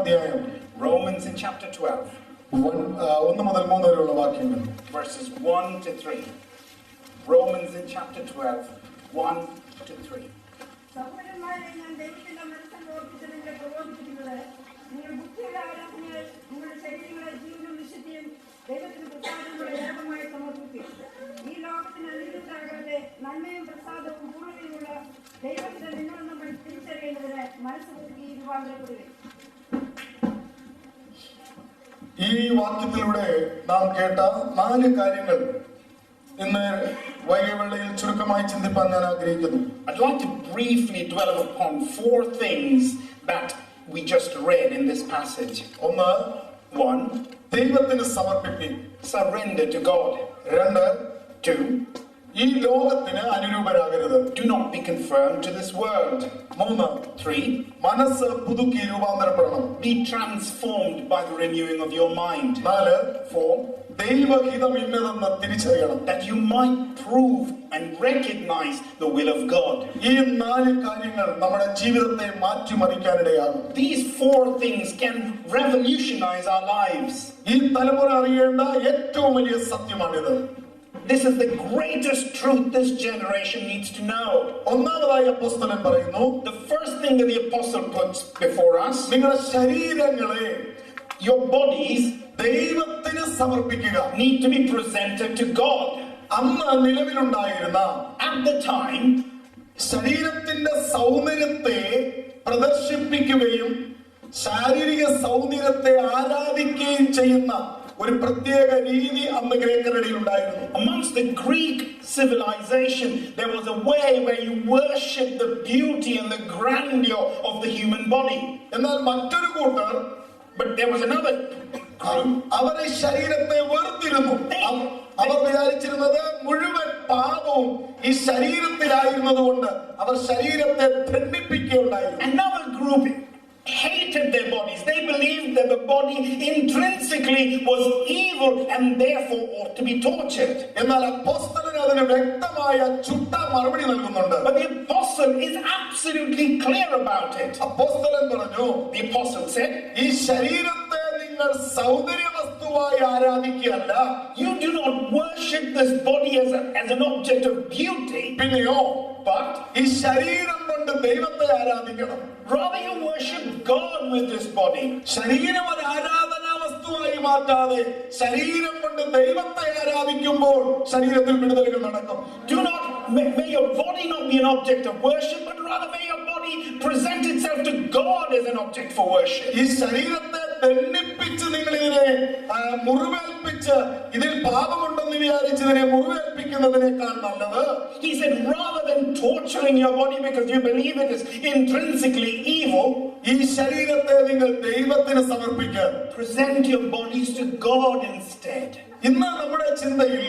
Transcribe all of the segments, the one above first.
അധ്യായം. Romans in chapter 12. 1 മുതൽ 3 വരെയുള്ള വാക്യങ്ങൾ. Verses 1 to 3. Romans in chapter 12, 1 to 3. സഹോദരന്മാരെ, ഞാൻ ദൈവത്തിന്റെ മനസ്സൻ ഓർപ്പിച്ചതിന്റെ പ്രബോധിപ്പിക്കുന്നത് നിങ്ങൾ ബുദ്ധിയുടെ ആരാധനയെ നിങ്ങളുടെ ശരീരങ്ങളെ ജീവനും വിശുദ്ധിയും ദൈവത്തിന് പ്രസാദമുള്ള യാഗമായി സമർപ്പിക്കും. ഈ ലോകത്തിന് അനുരൂപരാകാതെ നന്മയും പ്രസാദവും പൂർണ്ണതയുമുള്ള ദൈവത്തിന്റെ നിങ്ങളിൽ നമ്മൾ തിരിച്ചറിയേണ്ടതിന് മനസ്സ് പുതുക്കി രൂപാന്തരപ്പെടുകയും. ഈ വാക്യത്തിലൂടെ നാം കേട്ട 4 കാര്യങ്ങൾ ഇന്ന് വൈകിവേളയിൽ ചുരുക്കമായി ചിന്തിപ്പാൻ ഞാൻ ആഗ്രഹിക്കുന്നു. I'd like to briefly dwell upon 4 things that we just read in this passage. 1. ദൈവത്തിന് സമർപ്പിക്കുക, Surrender to God. 2. ഈ ലോകത്തിന് അനുരൂപരാകരുത്, Do not be conformed to this world. 3. മനസ്സ് പുതുക്കി രൂപാന്തരപ്പെടണം, Be transformed by the renewing of your mind. 4. ദൈവഹിതം ഇന്നതെന്ന് തിരിച്ചറിയണം, That you might prove and recognize the will of God. ഈ 4 കാര്യങ്ങൾ നമ്മുടെ ജീവിതത്തെ മാറ്റിമറിക്കാനിടയാകും. These 4 things can revolutionize our lives. ഈ തലമുറ അറിയേണ്ട ഏറ്റവും വലിയ സത്യമാണിത്. This is the greatest truth this generation needs to know. ഒന്നാമതായി അപ്പോസ്തലൻ പറയുന്നു, The first thing that the apostle puts before us, നിങ്ങളുടെ ശരീരങ്ങളെ, your bodies ദൈവത്തിന് സമർപ്പിക്കുക. need to be presented to God. അന്ന് നിലവിലുണ്ടായിരുന്ന At the time, ശരീരത്തിന്റെ സൗന്ദര്യത്തെ പ്രദർശിപ്പിക്കുകയും ശാരീരിക സൗന്ദര്യത്തെ ആരാധിക്കുകയും ചെയ്യുന്ന ഒരു പ്രത്യേക രീതി അന്ന് ഗ്രേക്കരുടെ ഉണ്ടായിരുന്നു. amongst the Greek civilization, there was a way where you worship the beauty and the grandeur of the human body. എന്നാൽ മറ്റൊരു കൂട്ടർ, But there was another group. അവരെ ശരീരത്തെ വെറുത്തിരുന്നു. അവർ വിചാരിച്ചിരുന്നത് മുഴുവൻ പാപവും ഈ ശരീരത്തിലായിരുന്നത് കൊണ്ട് അവർ ശരീരത്തെ ഖണ്ഡിപ്പിക്കുകയുണ്ടായിരുന്നു. Another group hated their bodies. They believed that the body intrinsically was evil and therefore ought to be tortured. എന്നാൽ അപ്പോസ്തലൻ അതിന് വ്യക്തമായ ചുട്ട മറുപടി നൽകുന്നുണ്ട്. But the apostle is absolutely clear about it. അപ്പോസ്തലൻ പറഞ്ഞു, The apostle said, ഈ ശരീരത്തെ നിങ്ങൾ സൗന്ദര്യ വസ്തുവായി ആരാധിക്കുകയല്ല, you do not worship this body as an object of beauty, പിന്നെയോ but ഈ ശരീരം കൊണ്ട് ദൈവത്തെ ആരാധിക്കണം. rather you worship God with this body. ശരീരം ഒരു ആരാധനാ വസ്തുവായി മാറ്റാതെ ശരീരം കൊണ്ട് ദൈവത്തെ ആരാധിക്കുമ്പോൾ ശരീരത്തിൽ വിടുതലുകൾ നടക്കും. Do not, may your body not be an object of worship, but rather may your body present itself to God as an object for worship. ഈ ശരീരത്തെ ദണ്ഡിപ്പിച്ച് നിങ്ങൾ ഇതിനെ മുറിവേൽപ്പിച്ച് ഇതിൽ പാപമുണ്ടെന്ന് വിചാരിച്ചതിനെ മുറിവേൽപ്പിക്കുന്നതിനേക്കാൾ നല്ലത്, He said, rather than torturing your body because you believe it is intrinsically evil, ഈ ശരീരത്തെ നിങ്ങൾ ദൈവത്തിന് സമർപ്പിക്കുക. present your bodies to God instead. ഇന്ന് നമ്മുടെ ചിന്തയിൽ,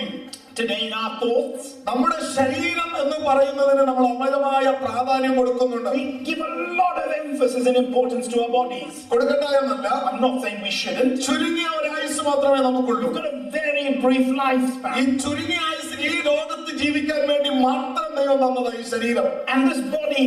Today in our thoughts, നമ്മുടെ ശരീരം എന്ന് പറയുന്നതിന് നമ്മൾ അമിതമായ പ്രാധാന്യം കൊടുക്കുന്നുണ്ട്. we give a lot of emphasis and importance to our bodies. കൊടുക്കണ്ട എന്നല്ല, I'm not saying we shouldn't. ചുരുങ്ങിയ ഒരായുസ് മാത്രമേ നമുക്കുള്ളൂ. We've got a very brief ഈ lifespan. ചുരുങ്ങിയ ആയുസ് ഈ ലോകത്ത് ജീവിക്കാൻ വേണ്ടി മാത്രം ദൈവം തന്നതാ ഈ ശരീരം. And this body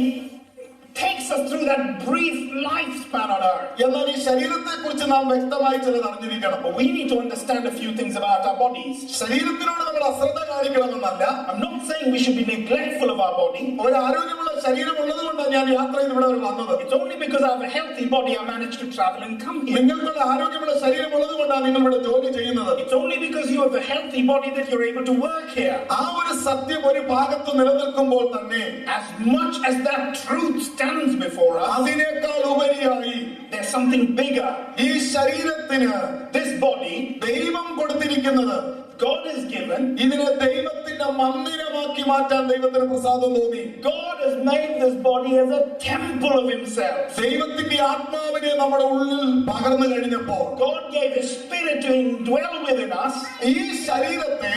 takes us through that brief lifespan on earth. എന്നാൽ ഈ ശരീരത്തെ കുറിച്ച് നാം വ്യക്തമായി ചിലത് അറിഞ്ഞിരിക്കണം. But we need to understand a few things about our bodies. ശരീരത്തിനോട് നമ്മൾ അശ്രദ്ധ കാണിക്കണമെന്നല്ല. I'm not saying we should be neglectful of our body. ഒരു ആരോഗ്യമുള്ള ശരീരം ഉള്ളത് കൊണ്ടാണ് ഞാൻ യാത്ര ചെയ്ത് ഇവിടെ വന്നത്. It's only because I have a healthy body I managed to travel and come here. നിങ്ങൾക്കുള്ള ആരോഗ്യമുള്ള ശരീരം ഉള്ളത് കൊണ്ടാണ് നിങ്ങൾ ഇവിടെ ജോലി ചെയ്യുന്നത്. It's only because you have a healthy body that you're able to work here. ആ ഒരു സത്യം ഒരു ഭാഗത്ത് നിലനിൽക്കുമ്പോൾ തന്നെ As much as that truth stands before us, അതിനേക്കാൾ ഉപരിയായി there's something bigger. ഈ ശരീരത്തിന് This body, ദൈവം കൊടുത്തിരിക്കുന്നത്, God has given. ഇതിനെ ദൈവത്തിന്റെ മന്ദിരമാക്കി മാറ്റാൻ ദൈവത്തിന് പ്രസാദം തോന്നി. God has made this body as a temple of Himself. ദൈവത്തിന്റെ ആത്മാവിനെ നമ്മുടെ ഉള്ളിൽ പകർന്നു കഴിഞ്ഞപ്പോൾ, God gave His Spirit to indwell within us. ഈ ശരീരത്തെ,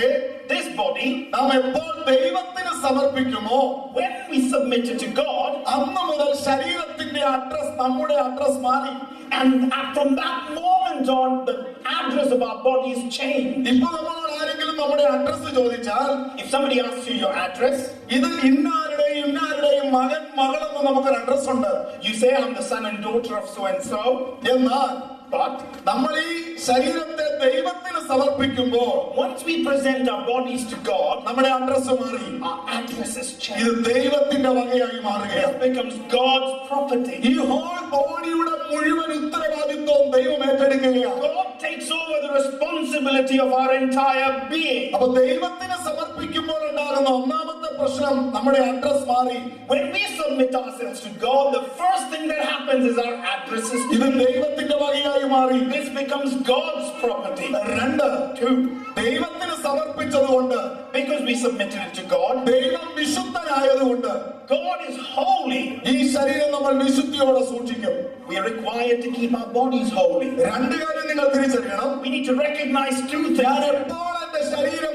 This body, നാം എപ്പോൾ ദൈവത്തിന് സമർപ്പിക്കുമോ, when we submit it to God, അന്ന് മുതൽ ശരീരത്തിന്റെ അഡ്രസ് നമ്മുടെ അഡ്രസ് മാറി. and from that moment on, the address of our body is changed. ഇപ്പൊ നമ്മളോട് ആരെങ്കിലും നമ്മുടെ അഡ്രസ് ചോദിച്ചാൽ, if somebody asks you your address, ഇത് ഇന്നാരുടെയും മകൻ മകളെന്ന് നമുക്കൊരു അഡ്രസ് ഉണ്ട്. you say, I'm the son and daughter of so and so. എന്നാൽ But നമ്മൾ ഈ ശരീരത്തെ ദൈവത്തിന് സമർപ്പിക്കുമ്പോൾ once we present our bodies to God, നമ്മുടെ അഡ്രസ് മാറി. our address is ഇത് changed. ദൈവത്തിന്റെ വകയായി മാറുകയാണ്. It becomes God's property. ഈ ഹോൾ ബോഡിയുടെ മുഴുവൻ ഉത്തരവാദിത്വം ദൈവം ഏറ്റെടുക്കുകയാണ്. God takes over the responsibility of our entire being. അപ്പൊ ദൈവത്തിന് സമർപ്പിക്കുമ്പോൾ ഉണ്ടാകുന്ന ഒന്നാമത്തെ പ്രശ്നം നമ്മുടെ അഡ്രസ് മാറി. When we submit ourselves to God, the first thing that happens is our address is ഇത് changed. ദൈവത്തിന്റെ വകയായി മാറി. This becomes God's property. Two, ദൈവത്തിന് സമർപ്പിച്ചതുകൊണ്ട്, Because we submitted it to God, ദൈവം വിശുദ്ധനായതുകൊണ്ട് God is holy. ഈ ശരീരം നമ്മൾ വിശുദ്ധിയോടെ സൂക്ഷിക്കും. We are required to keep our bodies holy. രണ്ട് കാര്യം നിങ്ങൾ തിരിച്ചറിയണം. We need to recognize two ഞാൻ things. എപ്പോൾ എന്റെ ശരീരം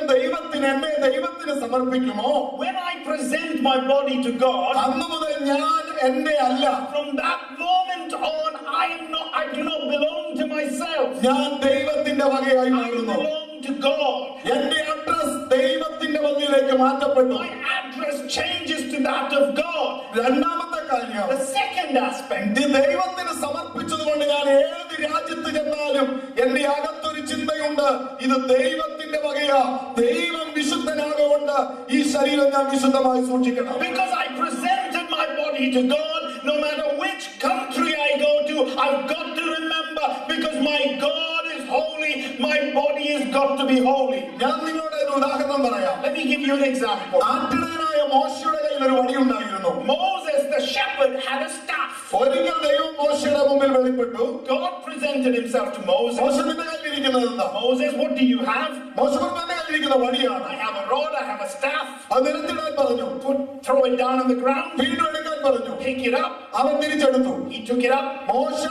എന്നെ ദൈവത്തിന് സമർപ്പിക്കുമോ, When I present my body to God, അന്നു മുതൽ ഞാൻ എന്റെ അല്ല. from that moment on, I do not belong to myself. ഞാൻ ദൈവത്തിന്റെ വകയായി I മാറുന്നു. belong to God. എന്റെ അഡ്രസ് ദൈവത്തിന്റെ വകയിലേക്ക് മാറ്റപ്പെട്ടു. My address changes to that of God. രണ്ടാമത്തെ കാര്യം, The second aspect, ഇത് ദൈവത്തിന് സമർപ്പിച്ചതുകൊണ്ട് ഞാൻ ഏത് രാജ്യത്ത് ചെന്നാലും എന്റെ അകത്തൊരു ചിന്തയുണ്ട്, ഇത് ദൈവത്തിന്റെ വകയാ. ദൈവം വിശുദ്ധനാകൊണ്ട് ഈ ശരീരം ഞാൻ വിശുദ്ധമായി സൂക്ഷിക്കണം. because I presented my body to God, no matter which country I go to, I've got to remember, because my God is holy, my body has got to be holy. ഞാൻ നിങ്ങളോട് ഒരു ഉദാഹരണം പറയാം. Let me give you an example. ആട്ടിടയനായ മോശയുടെ കയ്യിൽ ഒരു വടി ഉണ്ടായിരുന്നു. Moses, the shepherd, had a staff. ഒരിക്കൽ ദൈവം മോശയുടെ മുമ്പിൽ വെളിപ്പെട്ടു. God presented himself to Moses. മോശ നിന്റെ കയ്യിലിരിക്കുന്നത് എന്താ? Moses, what do you have? മോശ പറഞ്ഞു, എന്റെ കയ്യിലിരിക്കുന്ന വടിയാണ്. I have a rod, I have a staff. അത് നിലത്തിടാൻ പറഞ്ഞു. Throw it down on the ground, വീണ്ടും എടുക്കാൻ പറഞ്ഞു. pick it up. അവൻ തിരിച്ചെടുത്തു. He took it up. മോശ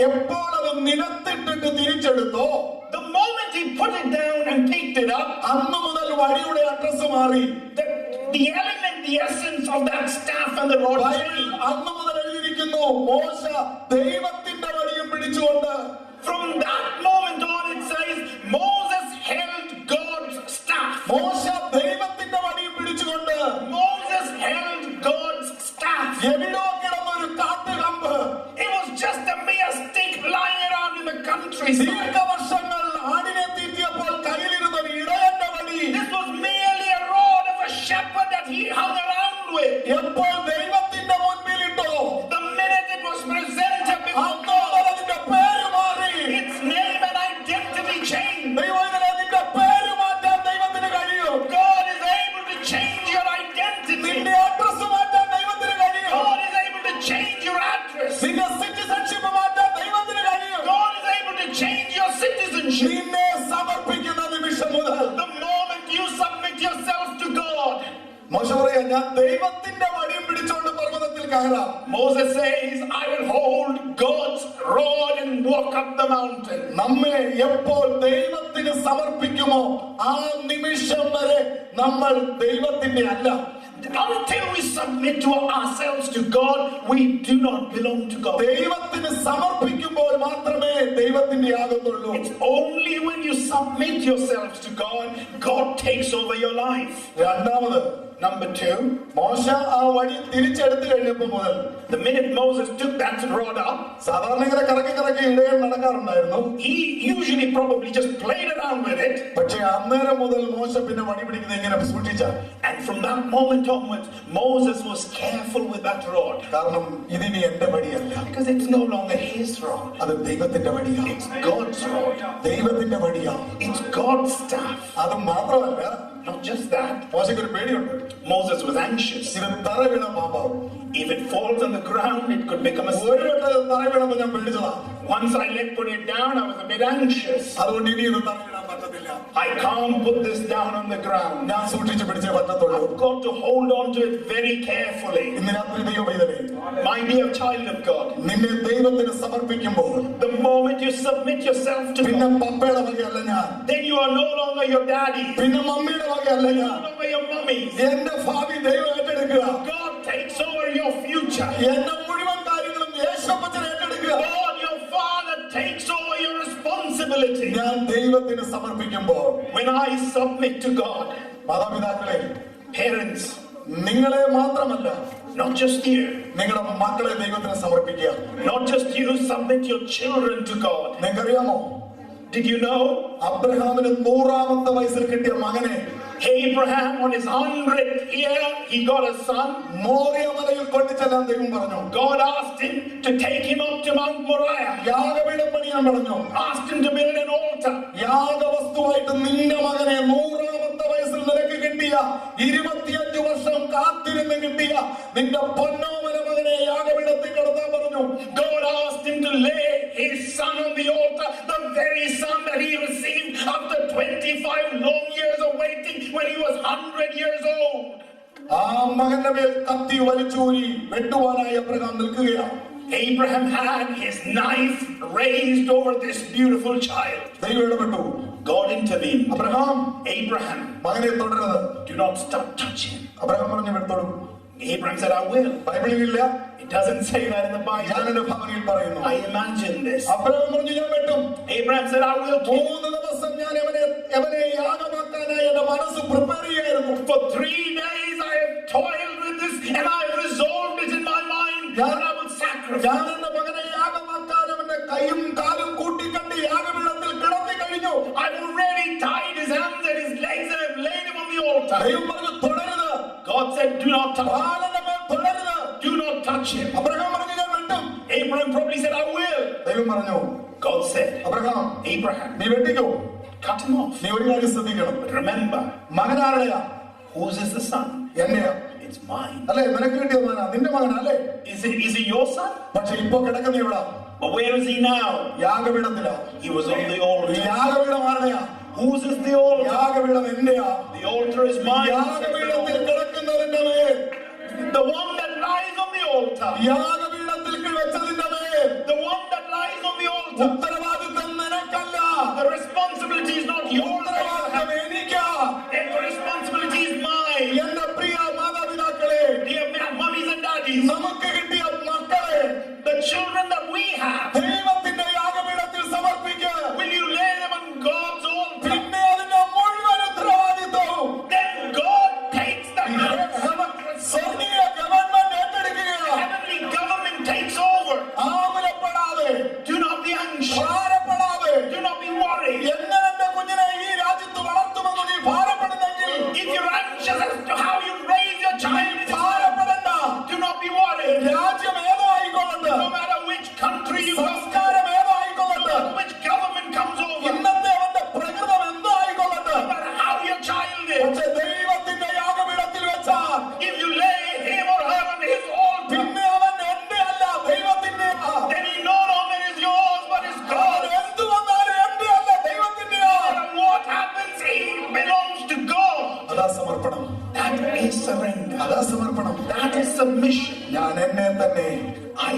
എപ്പോൾ അത് നിലത്തിട്ടിട്ട് തിരിച്ചെടുത്തോ, The moment he put it down and picked it up, അന്നു മുതൽ വടിയുടെ അഡ്രസ് മാറി. the element, the essence of that staff and the rod changed. അന്നു മുതൽ എഴുതിയിരിക്കുന്നു, മോശ ദൈവത്തിന്റെ വടിയും പിടിച്ചുകൊണ്ട്. From that moment on, it says Moses held God's staff. മോശ ദൈവത്തിന്റെ വടിയും പിടിച്ചുകൊണ്ട് Moses held God's staff. എവിടോ കിടന്നൊരു കാട്ടുകമ്പ്, It was just a mere stick lying around in the countryside. ദീർഘവർഷങ്ങൾ ആടിനെ തീറ്റിയപ്പോൾ കയ്യിലിരുന്ന ഒരു ഇടയന്റെ വടി This was merely a rod of a shepherd that he hung around with. എപ്പോൾ ദൈവത്തിന്റെ മുൻപിലിട്ടോ, The minute it was presented before അന്നോ God, അതിന്റെ പേര് മാറി. its name and identity changed. ദൈവത്തിനെ നിന്റെ പേര് മാറ്റാൻ ദൈവത്തിന് കഴിയും. God is able to change your identity. നിന്റെ അഡ്രസ് മാറ്റാൻ ദൈവത്തിന് കഴിയും. God is able to change your address. നിന്റെ സിറ്റിസൺഷിപ്പ് മാറ്റാൻ ദൈവത്തിന് കഴിയും. God is able to change your citizenship. നിന്നെ സമർപ്പിക്കുന്ന നിമിഷം മുതൽ The moment you submit yourself to God. മോശ പറയാ, ഞാൻ ദൈവത്തിന്റെ വടിയും പിടിച്ചോണ്ട് പർവ്വതത്തിൽ കയറാം. Moses says, I will hold God's rod and walk up the mountain. നമ്മെ എപ്പോൾ ദൈവത്തിന് സമർപ്പിക്കുമോ ആ നിമിഷം വരെ നമ്മൾ ദൈവത്തിന്റെ അല്ല. Until we submit to ourselves to God, we do not belong to God. ദൈവത്തിന് സമർപ്പിക്കുമ്പോൾ മാത്രമേ ദൈവത്തിന്റെ ആകത്തുള്ളൂ. It's only when you submit yourselves to God, God takes over your life. രണ്ടാമത്, Number two, മോശ ആ വടി തിരിച്ചെടുത്തു കഴിഞ്ഞപ്പോ മുതൽ the minute Moses took that rod up, സാധാരണ ഇങ്ങനെ കറക്കി കറക്കി ഇടയൻ നടക്കാറുണ്ടായിരുന്നു. he usually probably just played around with it. പക്ഷെ അന്നേരം മുതൽ മോശ പിന്നെ വടി പിടിക്കുന്നത് ഇങ്ങനെ സൂക്ഷിച്ച. And from that moment onwards, Moses was careful with that rod. കാരണം ഇതിനി എന്റെ വടിയല്ല, Because it's no longer his rod. അത് ദൈവത്തിന്റെ വടിയാണ്. It's God's rod. ദൈവത്തിന്റെ വടിയാണ്. It's God's staff. അത് മാത്രമല്ല, Not just that, മോശയ്ക്ക് ഒരു പേടിയുണ്ട്. Moses was anxious. ഇത് തറ വീണ പാമ്പാവും. If it falls on the ground, it could become a ഒരു snake. വട്ടം തറ വീണപ്പോ ഞാൻ പേടിച്ചതാ. Once I put it down, I was a bit anxious. അതുകൊണ്ട് ഇനി ഇത് തറ വീണാൻ പറ്റത്തില്ല. I can't put this down on the ground. ഞാൻ സൂക്ഷിച്ച് പിടിച്ചേ പറ്റത്തുള്ളൂ. I've got to hold on to it very carefully. ഇന്ന് രാത്രി ദൈവമൈതലേ, My dear child of God, നിന്നെ ദൈവത്തിന് സമർപ്പിക്കുമ്പോൾ the moment you submit yourself to പിന്നെ God, പപ്പയുടെ വകയല്ല ഞാൻ, then you are no longer your daddy, പിന്നെ മമ്മിയുടെ വകയല്ല no ഞാൻ. longer your mummy. എന്റെ ഭാവി ദൈവം ഏറ്റെടുക്കുക. God takes over your future. എന്റെ മുഴുവൻ കാര്യങ്ങളും യേശുപ്പച്ചൻ ഏറ്റെടുക്കുക. God, your Father, takes over your responsibility. ഞാൻ ദൈവ ദൈവത്തിന് സമർപ്പിക്കുമ്പോൾ, when I submit to God, മാതാപിതാക്കളെ, parents, നിങ്ങളെ മാത്രമല്ല, not just you, നിങ്ങളുടെ മക്കളെ ദൈവത്തിന് സമർപ്പിക്കുക. not just you, submit your children to God. നിങ്ങൾക്കറിയാമോ, Did you know അബ്രഹാമിന് 100ാമത്തെ വയസ്സിൽ കിട്ടിയ മകനെ Abraham on his 100th year, he got a son. Moriah മലയിൽ കൊണ്ടുചെല്ലാൻ ദൈവം പറഞ്ഞു. God asked him to take him up to Mount Moriah, യാഗപീഠം പണിയാൻ പറഞ്ഞു. asked him to build an altar. യാഗവസ്തുവായിട്ട് നിന്റെ മകനെ 100ാമത്തെ വയസ്സിൽ നിനക്ക് കിട്ടിയ 25 വർഷം കാത്തിരുന്ന് കിട്ടിയ നിന്റെ പൊന്നോമന മകനെ യാഗപീഠത്തിൽ കിടത്താൻ പറഞ്ഞു. God asked him to lay his son on the altar, the very son that he received after 25 long years of waiting when he was 100 years old. ആ മകന്റെ മേൽ കത്തി വലിച്ചൂരി വെട്ടുവാനായി അബ്രഹാം നിൽക്കുകയാണ്. Abraham had his knife raised over this beautiful child. ദൈവം ഇടപെട്ടു. God intervened. Abraham, Abraham, മകനെ തുടരുത്. do not stop touching. Abraham പറഞ്ഞു, വിട്ടോടും. Abraham said, I will. ബൈബിളിലില്ല, It doesn't say that in the Bible. ഞാൻ എന്റെ ഭാവനയിൽ പറയുന്നു. I imagine this. അബ്രഹാം പറഞ്ഞു, ഞാൻ വെട്ടും. Abraham said, I will. 3 ദിവസം ഞാൻ അവനെ യാഗമാക്കാനായി എന്റെ മനസ്സ് പ്രിപ്പയർ ചെയ്യായിരുന്നു. For 3 days I have toiled with this and I have resolved it in my mind that I will sacrifice. ഞാൻ എന്റെ മകനെ യാഗമാക്കാൻ അവന്റെ കൈയും കാലും കൂട്ടിക്കണ്ടി യാഗപീഠത്തിൽ കിടത്തി കഴിഞ്ഞു. I've already tied his hands and his legs and have laid him on the altar. ദൈവം പറഞ്ഞു, തുടരുത്. God said, do not touch him. ബാലന്റെ മേൽ തുടരുത്. Do not touch him. Abraham പറഞ്ഞു, ഞാൻ വെട്ടും. Abraham probably said, I will. ദൈവം പറഞ്ഞു, God said, അബ്രഹാം, Abraham, നീ വെട്ടിക്കോ. cut him off. നീ ഒരു കാര്യം ശ്രദ്ധിക്കണം. But remember, മകനാരുടെയാ? whose is the son? എന്റെയാ. It's mine. അല്ലേ, നിനക്ക് കിട്ടിയ മകനാ, നിന്റെ മകനാ അല്ലേ? Is it your son? പക്ഷെ ഇപ്പൊ കിടക്കുന്ന ഇവിടെ But where is he now? യാഗപീഠത്തിലാ. He was on the altar. യാഗപീഠം ആരുടെയാ? Whose is the altar? യാഗപീഠം എന്റെയാ. The altar is mine. യാഗപീഠത്തിൽ കിടക്കുന്നതിന്റെ മേൽ, The one that lies on the altar. യാഗപീഠത്തിൽ വെച്ചതിന്റെ മേൽ The one that lies on the altar. ഉത്തരവാദിത്വം നിനക്കല്ല, The responsibility is not yours. ഉത്തരവാദിത്വം എനിക്കാ. The responsibility is mine. എന്റെ പ്രിയ മാതാപിതാക്കളെ, Dear mummies and daddies, നമുക്ക് കിട്ടിയ മക്കളെ the children that we have, ദൈവത്തിന്റെ യാഗപീഠത്തിൽ സമർപ്പിക്കുക. will you lay them on God's altar? പിന്നെ അതിന്റെ മുഴുവൻ ഉത്തരവാദിത്വവും Then God takes the സ്വർഗീയ ഗവൺമെന്റ് ഏറ്റെടുക്കുകയാണ്. heavenly government takes over. ആകുലപ്പെടാതെ, Do not be anxious. ഭാരപ്പെടാതെ, Do not be worried. എങ്ങനെ എന്റെ കുഞ്ഞിനെ ഈ രാജ്യത്ത് വളർത്തുമെന്ന് നീ ഭാരപ്പെടുന്നെങ്കിൽ If you're anxious as to how you raise your child in Israel, ഭാരപ്പെടണ്ട. do not be worried. രാജ്യം ഏതോ ആയിക്കൊള്ളട്ടെ, No matter which country you go, സംസ്കാരം ഏതോ ആയിക്കൊള്ളട്ടെ, which government comes over, ഇന്നത്തെ അവന്റെ പ്രകൃതം എന്തോ ആയിക്കൊള്ളട്ടെ, no matter how your child is, പക്ഷെ ദൈവത്തിന്റെ യാഗപീഠത്തിൽ വെച്ചാൽ if you lay him or her on his altar, പിന്നെ അവൻ എന്റെ അല്ല, ദൈവത്തിന്റെ. then he no longer is yours but is God. എന്തു വന്നാലും എന്റെ അല്ല, ദൈവത്തിന്റെ. And what happens, he belongs to God. അതാ സമർപ്പണം. That is surrender. അതാ സമർപ്പണം. That is submission. ഞാൻ എന്നെ തന്നെ, I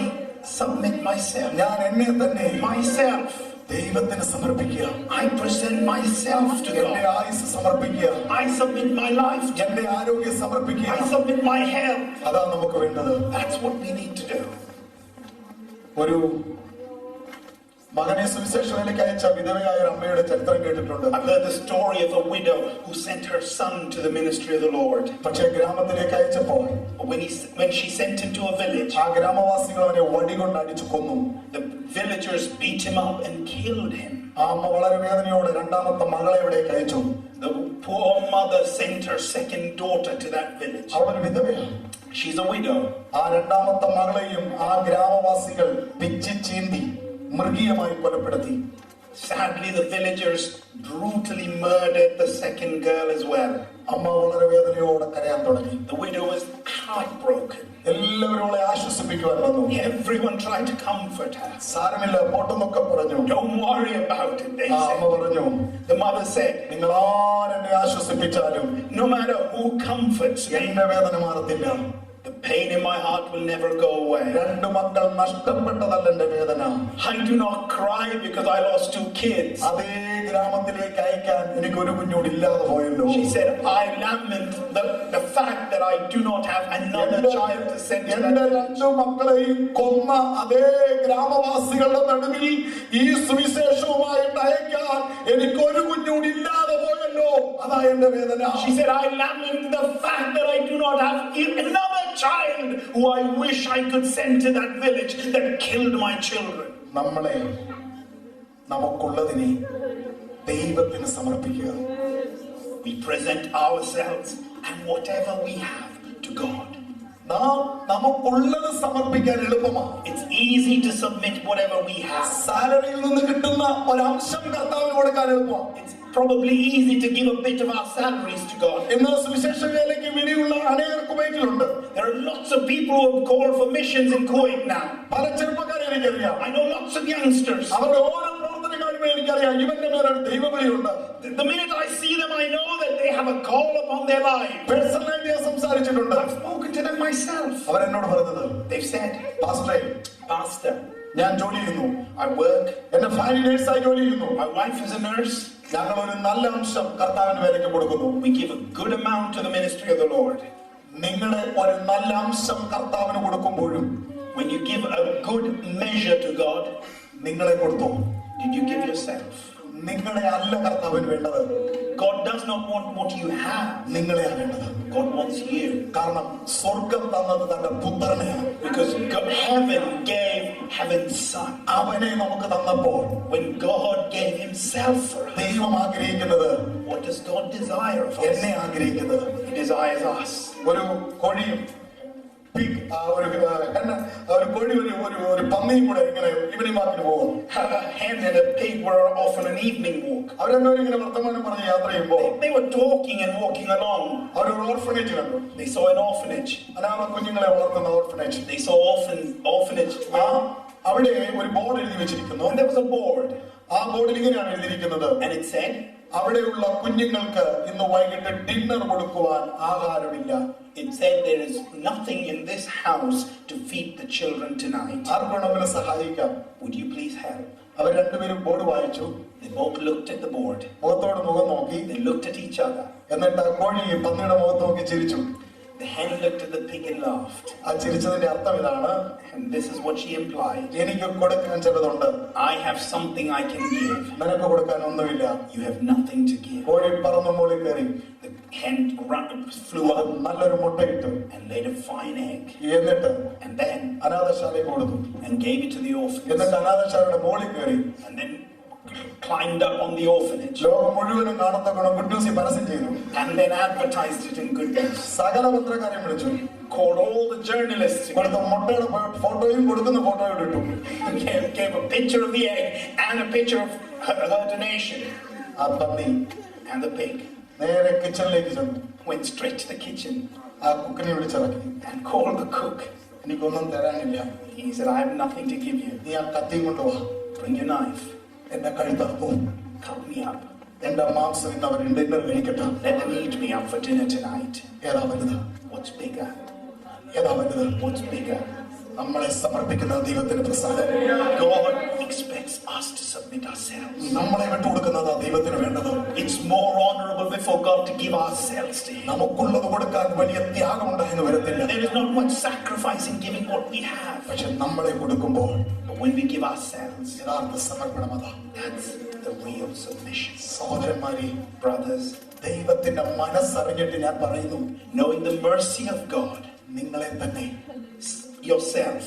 submit myself. ഞാൻ എന്നെ തന്നെ Myself. ദൈവത്തിന് സമർപ്പിക്കുക. I present myself to എന്റെ God. ആയുസ് സമർപ്പിക്കുക. I submit my life. എന്റെ ആരോഗ്യം സമർപ്പിക്കുക. I submit my health. അതാ നമുക്ക് വേണ്ടത്. That's what we need to do. ഒരു മകനെ സുവിശേഷത്തിലേക്ക് അയച്ച വിധവയായ ഒരു അമ്മയുടെ ചരിത്രം കേട്ടിട്ടുണ്ട്. I've heard the story of a widow who sent her son to the ministry of the Lord. പക്ഷേ ഗ്രാമത്തിലേക്ക് അയച്ചപ്പോൾ When she sent him to a village, ആ ഗ്രാമവാസികൾ അവനെ വടികൊണ്ട് അടിച്ചു കൊന്നു. the villagers beat him up and killed him. ആ അമ്മ വളരെ വേദനയോടെ രണ്ടാമത്തെ മകളെ എവിടേക്ക് അയച്ചു. The poor mother sent her second daughter to that village. അവൻ വിധവയാണ്. She's a widow. ആ രണ്ടാമത്തെ മകളെയും ആ ഗ്രാമവാസികൾ പിച്ചി ചീന്തി മൃഗീയമായി കൊലപ്പെടുത്തി. Sadly, the villagers brutally murdered the second girl as well. അമ്മ വളരെ വേദനയോടെ കരയാൻ തുടങ്ങി. The widow was heartbroken. എല്ലാവരും അവളെ ആശ്വസിപ്പിക്കുവാൻ വന്നു. Everyone tried to comfort her. സാരമില്ല, പോട്ടെന്നൊക്കെ പറഞ്ഞു. Don't worry about it, they ആ അമ്മ said. പറഞ്ഞു, The mother said, നിങ്ങൾ ആരെന്നെ ആശ്വസിപ്പിച്ചാലും no matter who comforts me, എന്റെ വേദന മാറത്തില്ല. The pain in my heart will never go away. രണ്ട് മക്കൾ നഷ്ടപ്പെട്ടതല്ല എന്റെ വേദന. I do not cry because I lost 2 kids. അതേ ഗ്രാമത്തിലേക്ക് അയക്കാൻ എനിക്ക് ഒരു കുഞ്ഞോട് ഇല്ലാതെ പോയല്ലോ. She said, I lament the fact that I do not have another child to send to എന്റെ that. രണ്ടു മക്കളെയും കൊന്ന അതേ ഗ്രാമവാസികളുടെ നടുവിൽ ഈ സുവിശേഷവുമായിട്ട് അയക്കാൻ എനിക്ക് ഒരു കുഞ്ഞോട് ഇല്ലാതെ പോയല്ലോ. അതാ എന്റെ വേദന. She said, I lament the fact that I do not have another child who I wish I could send to that village that killed my children. നമ്മളെ നമുക്കുള്ളതിനെ ദൈവത്തിന് സമർപ്പിക്കുക. We present ourselves and whatever we have to God. നാം നമുക്കുള്ളത് സമർപ്പിക്കാൻ എളുപ്പമാണ്. It's easy to submit whatever we have. സാലറിയിൽ നിന്ന് കിട്ടുന്ന ഒരംശം കർത്താവിന് കൊടുക്കാൻ എളുപ്പമാണ്. It's probably easy to give a bit of our salaries to God. ഇന്ന് സുവിശേഷ വേലയ്ക്ക് വേണ്ടിയുള്ള അനേകർ കുവൈറ്റിലുണ്ട്. There are lots of people who have called for missions in Kuwait now. പല ചെറുപ്പക്കാരെ എനിക്കറിയാം. I know lots of youngsters. അവരുടെ ഓരോ പ്രവർത്തനക്കാരും എനിക്കറിയാം ഇവന്റെ മേലൊരു ദൈവവിളിയുണ്ട്. The minute I see them, I know that they have a call upon their life. പേഴ്സണലായിട്ട് ഞാൻ സംസാരിച്ചിട്ടുണ്ട്. I've spoken to them myself. അവരെന്നോട് പറഞ്ഞത്, They've said, പാസ്റ്ററെ, Pastor, ഞാൻ ജോലി ചെയ്യുന്നു. I work. എന്റെ ഭാര്യ നേഴ്സായി ജോലി ചെയ്യുന്നു. My wife is a nurse. ഞങ്ങൾ ഒരു നല്ല അംശം കർത്താവിന് വേലയ്ക്ക് കൊടുക്കുന്നു. We give a good amount to the ministry of the Lord. നിങ്ങളെ ഒരു നല്ല അംശം കർത്താവിന് കൊടുക്കുമ്പോഴും When you give a good measure to God, നിങ്ങളെ കൊടുത്തു. did you give yourself? നിങ്ങളെ അല്ല കർത്താവിന് വേണ്ടത്. God does not want what you have. നിങ്ങളെയാണ് വേണ്ടത്. God wants you. കാരണം സ്വർഗം തന്നത് തന്റെ പുത്രനെയാണ്. Because heaven gave heaven's son. അവനെ നമുക്ക് തന്നപ്പോൾ When God gave himself for us, ദൈവം ആഗ്രഹിക്കുന്നത്, what does God desire of us? എന്നെ ആഗ്രഹിക്കുന്നത്. He desires us. ഒരു കോഴിയും ഒരു കോഴി ഒരു പന്നിയും കൂടെ ഇങ്ങനെ ഈവനിംഗ് വാക്കിന് പോകും. A hen and a pig were off on an evening walk. അവരെല്ലാവരും ഇങ്ങനെ വർത്തമാനം പറഞ്ഞ് യാത്ര ചെയ്യുമ്പോൾ They were talking and walking along. അവരൊരു ഓർഫനേജ് കണ്ടു. They saw an orphanage. അനാഥ കുഞ്ഞുങ്ങളെ വളർത്തുന്ന ഓർഫനേജ്. They saw orphanage. അവിടെ ഒരു ബോർഡ് എഴുതി വെച്ചിരിക്കുന്നു. And there was a board. ആ ബോർഡിൽ ഇങ്ങനെയാണ് എഴുതിയിരിക്കുന്നത്, And it said, അവിടെയുള്ള കുഞ്ഞുങ്ങൾക്ക് ഇന്ന് വൈകിട്ട് ഡിന്നർ കൊടുക്കുവാൻ ആഹാരമില്ല. It said there is nothing in this house to feed the children tonight. ആർക്ക് വേണമെങ്കിലും സഹായിക്കാം. Would you please help? അവർ രണ്ടുപേരും ബോർഡ് വായിച്ചു. They both looked at the board. മുഖത്തോട് മുഖം നോക്കി. They looked at each other. എന്നിട്ട് ആ കോഴി പന്നിയുടെ മുഖത്ത് നോക്കി ചിരിച്ചു. The hen looked at the pig and laughed. ആ ചിരിച്ചതിന്റെ അർത്ഥം ഇതാണ്, And this is what she implied. എനിക്ക് കൊടുക്കാൻ ചിലതുണ്ട്, I have something I can give. നിനക്ക് കൊടുക്കാൻ ഒന്നുമില്ല. You have nothing to give. കോഴി പറന്ന് മുകളിൽ കയറി. The hen flew up നല്ലൊരു മുട്ടയിട്ടു. and laid a fine egg. എന്നിട്ട് And then അനാഥശാലയിൽ കൊടുത്തു. and gave it to the orphans. എന്നിട്ട് അനാഥശാലയുടെ മുകളിൽ കയറി And then climbed up on the orphanage. ലോകം മുഴുവനും കാണത്തക്കണം ഗുഡ് ന്യൂസ് പരസ്യം ചെയ്തു. And then advertised it in good news. സകല പത്രക്കാരെയും വിളിച്ചു. Called all the journalists. കൊടുത്ത മുട്ടയുടെ ഫോട്ടോയും കൊടുക്കുന്ന ഫോട്ടോയും ഇട്ടു. Gave a picture of the egg and a picture of her donation. ആ പന്നി And the pig നേരെ കിച്ചണിലേക്ക് ചെന്നു. went straight to the kitchen ആ കുക്കിനെ വിളിച്ചിറക്കി. and called the cook. എനിക്കൊന്നും തരാനില്ല, He said, I have nothing to give you. നീ ആ കത്തിയും കൊണ്ടുവാ. Bring your knife. എന്റെ കഴുത്തറപ്പോ, Cut me up. എന്റെ മാംസം ഇന്ന് അവർ ഡിന്നർ കഴിക്കട്ടെ. Let them eat me up for dinner tonight. ഏതാ വലുത്? What's bigger? ഏതാ വലുത്? What's bigger? നമ്മളെ സമർപ്പിക്കുന്ന ദൈവത്തിന് പ്രസാദം. God expects us to submit ourselves. നമ്മളെ വിട്ടുകൊടുക്കുന്നതാ ദൈവത്തിന് വേണ്ടത്. It's more honorable before God to give ourselves to Him. നമുക്കുള്ളത് കൊടുക്കാൻ വലിയ ത്യാഗം ഉണ്ടായെന്ന് വരത്തില്ല. There is not much sacrifice in giving what we have. പക്ഷെ നമ്മളെ കൊടുക്കുമ്പോൾ But when we give ourselves, യഥാർത്ഥ സമർപ്പണം അതാ. that's the real submission. സഹോദരന്മാരെ, Brothers, ദൈവത്തിന്റെ മനസ്സറിഞ്ഞിട്ട് ഞാൻ പറയുന്നു, knowing the mercy of God, നിങ്ങളെ തന്നെ yourself,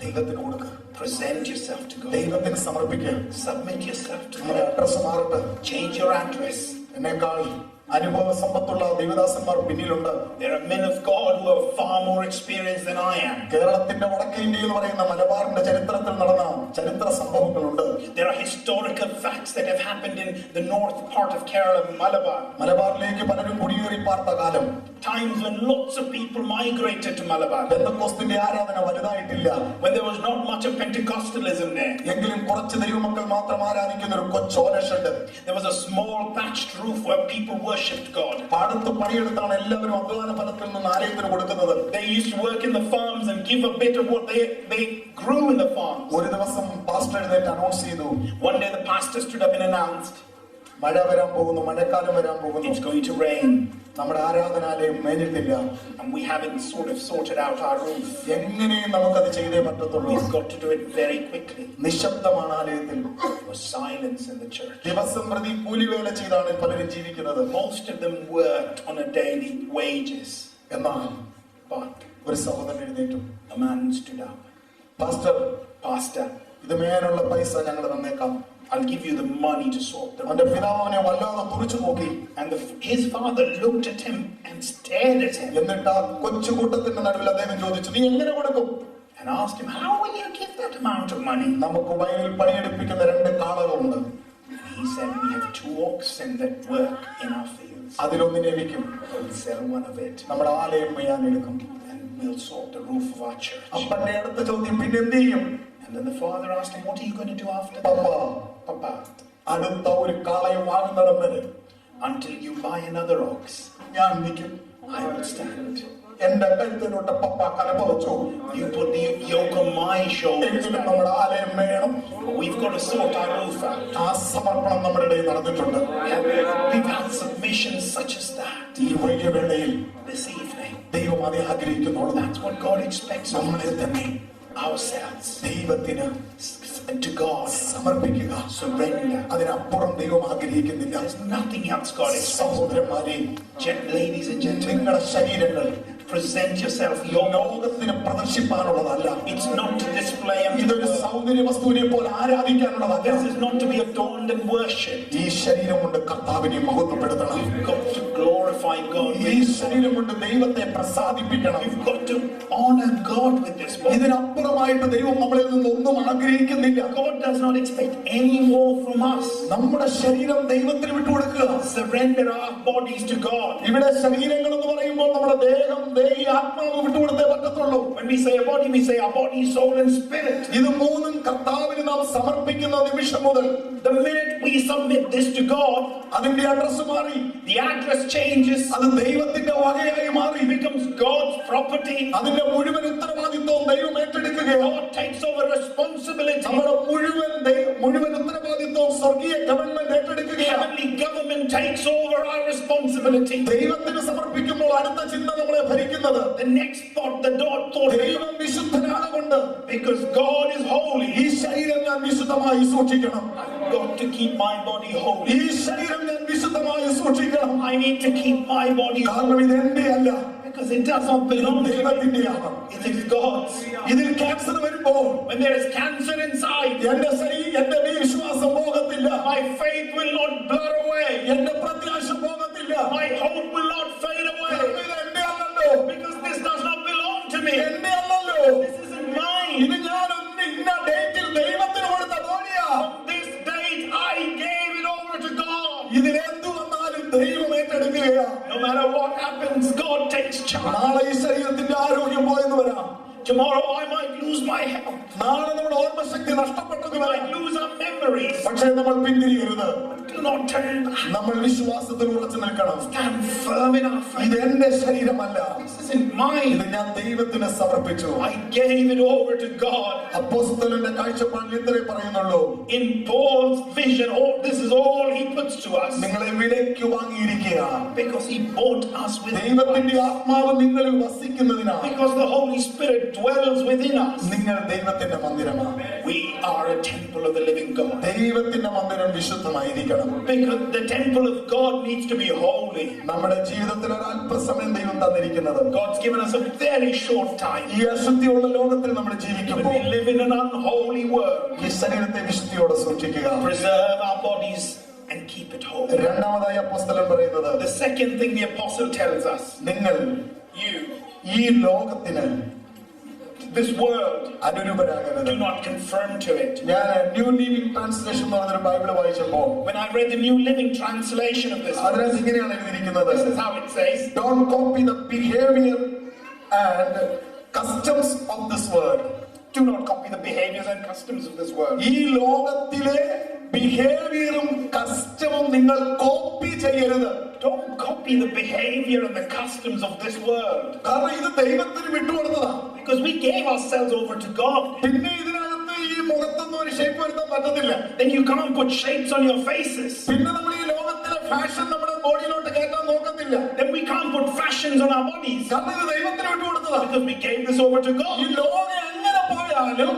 ദൈവത്തിന് കൊടുക്കുക. present yourself to God. ദൈവത്തിന് സമർപ്പിക്കുക. Submit yourself to നിങ്ങളുടെ God. അഡ്രസ് മാറട്ടെ. Change your address. എന്നെക്കാൾ അനുഭവ സമ്പത്തുള്ള ദൈവദാസന്മാർ പിന്നിലുണ്ട്. There are men of God who have far more experience than I am. കേരളത്തിന്റെ വടക്കേ ഇന്ത്യ എന്ന് പറയുന്ന മലബാറിന്റെ ചരിത്രത്തിൽ നടന്ന ചരിത്ര സംഭവങ്ങളുണ്ട്. There are historical facts that have happened in the north part of Kerala, Malabar. മലബാറിലേക്ക് പലരും കുടിയേറി പാർത്ത കാലം, Times when lots of people migrated to Malabar. പെന്തക്കോസ്തിന്റെ ആരാധന വലുതായിട്ടില്ല. When there was not much of Pentecostalism there. എങ്കിലും കുറച്ച് ദൈവമക്കൾ മാത്രം ആരാധിക്കുന്ന ഒരു കൊച്ചോല shed. There was a small thatched roof where people worshipped worshipped God. പാടത്ത് പണിയെടുത്താണ് എല്ലാവരും അധ്വാന ഫലത്തിൽ നിന്ന് ആലയത്തിന് കൊടുക്കുന്നത്. They used to work in the farms and give a bit of what they grew in the farms. ഒരു ദിവസം പാസ്റ്റർ എഴുന്നേറ്റ് announce ചെയ്തു. One day the pastor stood up and announced, മഴ വരാൻ പോകുന്നു, മഴക്കാലം വരാൻ പോകുന്നു. it's going to rain. നമ്മുടെ ആരാധനാലയം മേഞ്ഞിട്ടില്ല. And we haven't sort of sorted out our roof. എങ്ങനെയും നമുക്കത് ചെയ്തേ പറ്റത്തുള്ളൂ. We've got to do it very quickly. നിശബ്ദമാണ് ആലയത്തിൽ. There was silence in the church. ദിവസം പ്രതി കൂലിവേല ചെയ്താണ് പലരും ജീവിക്കുന്നത്. Most of them worked on a daily wages. എന്നാൽ But ഒരു സഹോദരൻ എഴുന്നേറ്റു. a man stood up. Pastor, Pastor, ഇത് മേനുള്ള പൈസ ഞങ്ങൾ തന്നേക്കാം. I'll give you the money to sort the അവന്റെ roof. പിതാവ് അവനെ വല്ലാതെ തുറിച്ചു നോക്കി. And his father looked at him and stared at him എന്നിട്ട് ആ കൊച്ചുകൂട്ടത്തിന്റെ നടുവിൽ അദ്ദേഹം ചോദിച്ചു, നീ എങ്ങനെ കൊടുക്കും? and asked him, how will you give that amount of money? നമുക്ക് വയലിൽ പണിയെടുപ്പിക്കുന്ന 2 കാളകളുണ്ട്. And he said, we have 2 oxen that work in our fields. അതിലൊന്നിനെ വിൽക്കും. We'll sell one of it നമ്മുടെ ആലയം മെയ്യാൻ എടുക്കും. and we'll sort the roof of our church. അപ്പന്റെ അടുത്ത ചോദ്യം, പിന്നെ എന്ത് ചെയ്യും? And then the father asked him, what are you going to do after that? Papa, Papa, അടുത്ത ഒരു കാളയെ വാങ്ങുന്നിടം വരെ until you buy another ox, ഞാൻ നിൽക്കും. I will stand. എന്റെ കഴുത്തിലോട്ട് പപ്പ കലപ്പ വെച്ചു. You put the yoke on my shoulders. എങ്കിലും നമ്മുടെ ആലയം മേയണം. We've got to sort our roof out. ആ സമർപ്പണം നമ്മുടെ ഇടയിൽ നടന്നിട്ടുണ്ട്. We've had submissions such as that ഈ വലിയ വേളയിൽ this evening. ദൈവം അത് ആഗ്രഹിക്കുന്നുള്ളൂ. That's what God expects of നമ്മളെ തന്നെ ourselves. ദൈവത്തിന് To God, സമർപ്പിക്കുക. surrender. അതിനപ്പുറം ദൈവം ആഗ്രഹിക്കുന്നില്ല. There's nothing else God expects. സഹോദരന്മാരെ, Ladies and gentlemen, നിങ്ങളുടെ ശരീരങ്ങൾ present yourself. Your ലോകത്തിന് പ്രദർശിപ്പാനുള്ളതല്ല. It's not to display unto the ഇതൊരു world. സൗന്ദര്യ വസ്തുവിനെ പോലെ ആരാധിക്കാനുള്ളതല്ല. This is not to be adorned and worshipped. ഈ ശരീരം കൊണ്ട് കർത്താവിനെ മഹത്വപ്പെടുത്തണം. You've got to glorify God. ഈ ശരീരം കൊണ്ട് ദൈവത്തെ പ്രസാദിപ്പിക്കണം. You've got to honor God with this body. ഇതിനപ്പുറമായിട്ട് ദൈവം നമ്മളിൽ നിന്ന് ഒന്നും ആഗ്രഹിക്കുന്നില്ല. God does not expect any more from us. നമ്മുടെ ശരീരം ദൈവത്തിന് വിട്ടുകൊടുക്കുക. Surrender our bodies to God. ഇവിടെ ശരീരങ്ങൾ എന്ന് പറയുമ്പോൾ നമ്മുടെ ദേഹം, ദേഹി, ആത്മാവ് വിട്ടുകൊടുത്തേ പറ്റത്തുള്ളൂ. When we say a body, we say our body, soul and spirit. ഇത് മൂന്നും കർത്താവിന് നാം സമർപ്പിക്കുന്ന നിമിഷം മുതൽ The minute we submit this to God, അതിന്റെ അഡ്രസ് മാറി. the address changes. അത് ദൈവത്തിന്റെ വകയായി മാറി. It becomes God's property. അതിന്റെ മുഴുവൻ ഉത്തരവാദിത്വം ദൈവം ഏറ്റെടുക്കുകയാണ്. God takes over responsibility. നമ്മുടെ മുഴുവൻ ഉത്തരവാദിത്വം സ്വർഗീയ ഗവൺമെന്റ് ഏറ്റെടുക്കുകയാണ്. Heavenly government takes over our responsibility. ദൈവത്തിന് സമർപ്പിക്കുമ്പോൾ അടുത്ത ചിന്ത നമ്മളെ ഭരിക്കുന്നത്, The next thought, the thought, ദൈവം വിശുദ്ധനാകൊണ്ട് because God is holy, ഈ ശരീരം ഞാൻ വിശുദ്ധമായി സൂക്ഷിക്കണം. I've got to keep my body holy. ഈ ശരീരം ഞാൻ വിശുദ്ധമായി സൂക്ഷിക്കണം. I need to keep my body holy കാരണം ഇത് എന്റെ അല്ല, because it does not belong to me. ദൈവത്തിന്റെയാണ്. It is God's. ഇതിൽ ക്യാൻസർ വരുമ്പോൾ When there is cancer inside, എന്റെ വിശ്വാസം പോകത്തില്ല. my faith will not blur away. എന്റെ പ്രത്യാശ പോകത്തില്ല. My hope will not fade away. ഇത് എന്റെ അല്ലല്ലോ, Because this does not belong to me. എന്റെ അല്ലല്ലോ, This isn't mine. ഇത് ഞാൻ ഇന്ന ഡേറ്റിൽ ദൈവത്തിന് കൊടുത്ത ബോഡിയാ. On this date, I gave it over to God. ഇതിലെന്തു വന്നാലും ദൈവം ഏറ്റെടുക്കുകയാ. No matter what happens, God takes charge. നാളെ ഈ ശരീരത്തിന്റെ ആരോഗ്യം പോയെന്ന് വരാം. Tomorrow I might lose my health. നാളെ നമ്മുടെ ഓർമ്മശക്തി നഷ്ടപ്പെട്ടെന്ന് We വരാം. might lose our memories. പക്ഷേ നമ്മൾ പിന്തിരിയരുത്. Do not turn back. നമ്മൾ വിശ്വാസത്തിൽ ഉറച്ചു നിൽക്കണം. Stand firm in our faith. ഇത് എന്റെ ശരീരമല്ല, This isn't mine. ഇത് ഞാൻ ദൈവത്തിന് സമർപ്പിച്ചു. I gave it over to God. അപ്പോസ്തലന്റെ കാഴ്ചപ്പാടിൽ ഇത്രേ പറയുന്നുള്ളൂ, In Paul's vision, this is all he puts to us. നിങ്ങളെ വിലയ്ക്ക് വാങ്ങിയിരിക്കുകയാണ്. Because he bought us with ദൈവത്തിന്റെ ആത്മാവ് നിങ്ങളിൽ വസിക്കുന്നതിനാണ്. Because the Holy Spirit dwells within us. നിങ്ങൾ ദൈവത്തിന്റെ മന്ദിരമാണ്. We are a temple of the living God. ദൈവത്തിന്റെ മന്ദിരം വിശുദ്ധമായിരിക്കണം. Because the temple of God needs to be holy. നമ്മുടെ ജീവിതത്തിൽ ഒരു അല്പസമയം ദൈവം തന്നിരിക്കുന്നത്. God's given us a very short time. ഈ അശുദ്ധിയുള്ള ലോകത്തിൽ നമ്മൾ When ജീവിക്കുമ്പോൾ we live in an unholy world, ഈ ശരീരത്തെ വിശുദ്ധിയോടെ സൂക്ഷിക്കുക. preserve our bodies and keep it holy. രണ്ടാമതായി അപ്പോസ്തലൻ പറയുന്നത്, The second thing the apostle tells us, നിങ്ങൾ you, ഈ ലോകത്തിന് this world, അനുരൂപരാകരുത്. do not conform to it. ഞാൻ ന്യൂ ലിവിംഗ് ട്രാൻസ്ലേഷൻ എന്ന് പറഞ്ഞൊരു ബൈബിൾ വായിച്ചപ്പോൾ When I read the New Living Translation of this, അതിനകത്ത് ഇങ്ങനെയാണ് എഴുതിയിരിക്കുന്നത്, this is how it says, don't copy the behavior and customs of this world. do not copy the behaviors and customs of this world. ഈ ലോകത്തിലെ ബിഹേവിയറും കസ്റ്റമും നിങ്ങൾ copy ചെയ്യരുത്. Don't copy the behavior and the customs of this world. കാരണം ഇത് ദൈവത്തിന് വിട്ടുകൊടുത്തതാ. Because we gave ourselves over to God. പിന്നെ ഇതിനകത്ത് ഈ മുഖത്തൊന്നും ഒരു ഷേപ്പ് വരുത്താൻ പറ്റത്തില്ല. Then you can't put shapes on your faces. പിന്നെ നമ്മൾ ഈ ലോകത്തിലെ ഫാഷൻ നമ്മുടെ ബോഡിയിലോട്ട് കയറ്റാൻ നോക്കത്തില്ല. Then we can't put fashions on our bodies. കാരണം ഇത് ദൈവത്തിന് വിട്ടുകൊടുത്തതാ. Because we gave this over to ഈ God. ലോകം എങ്ങനെ പോയാലും,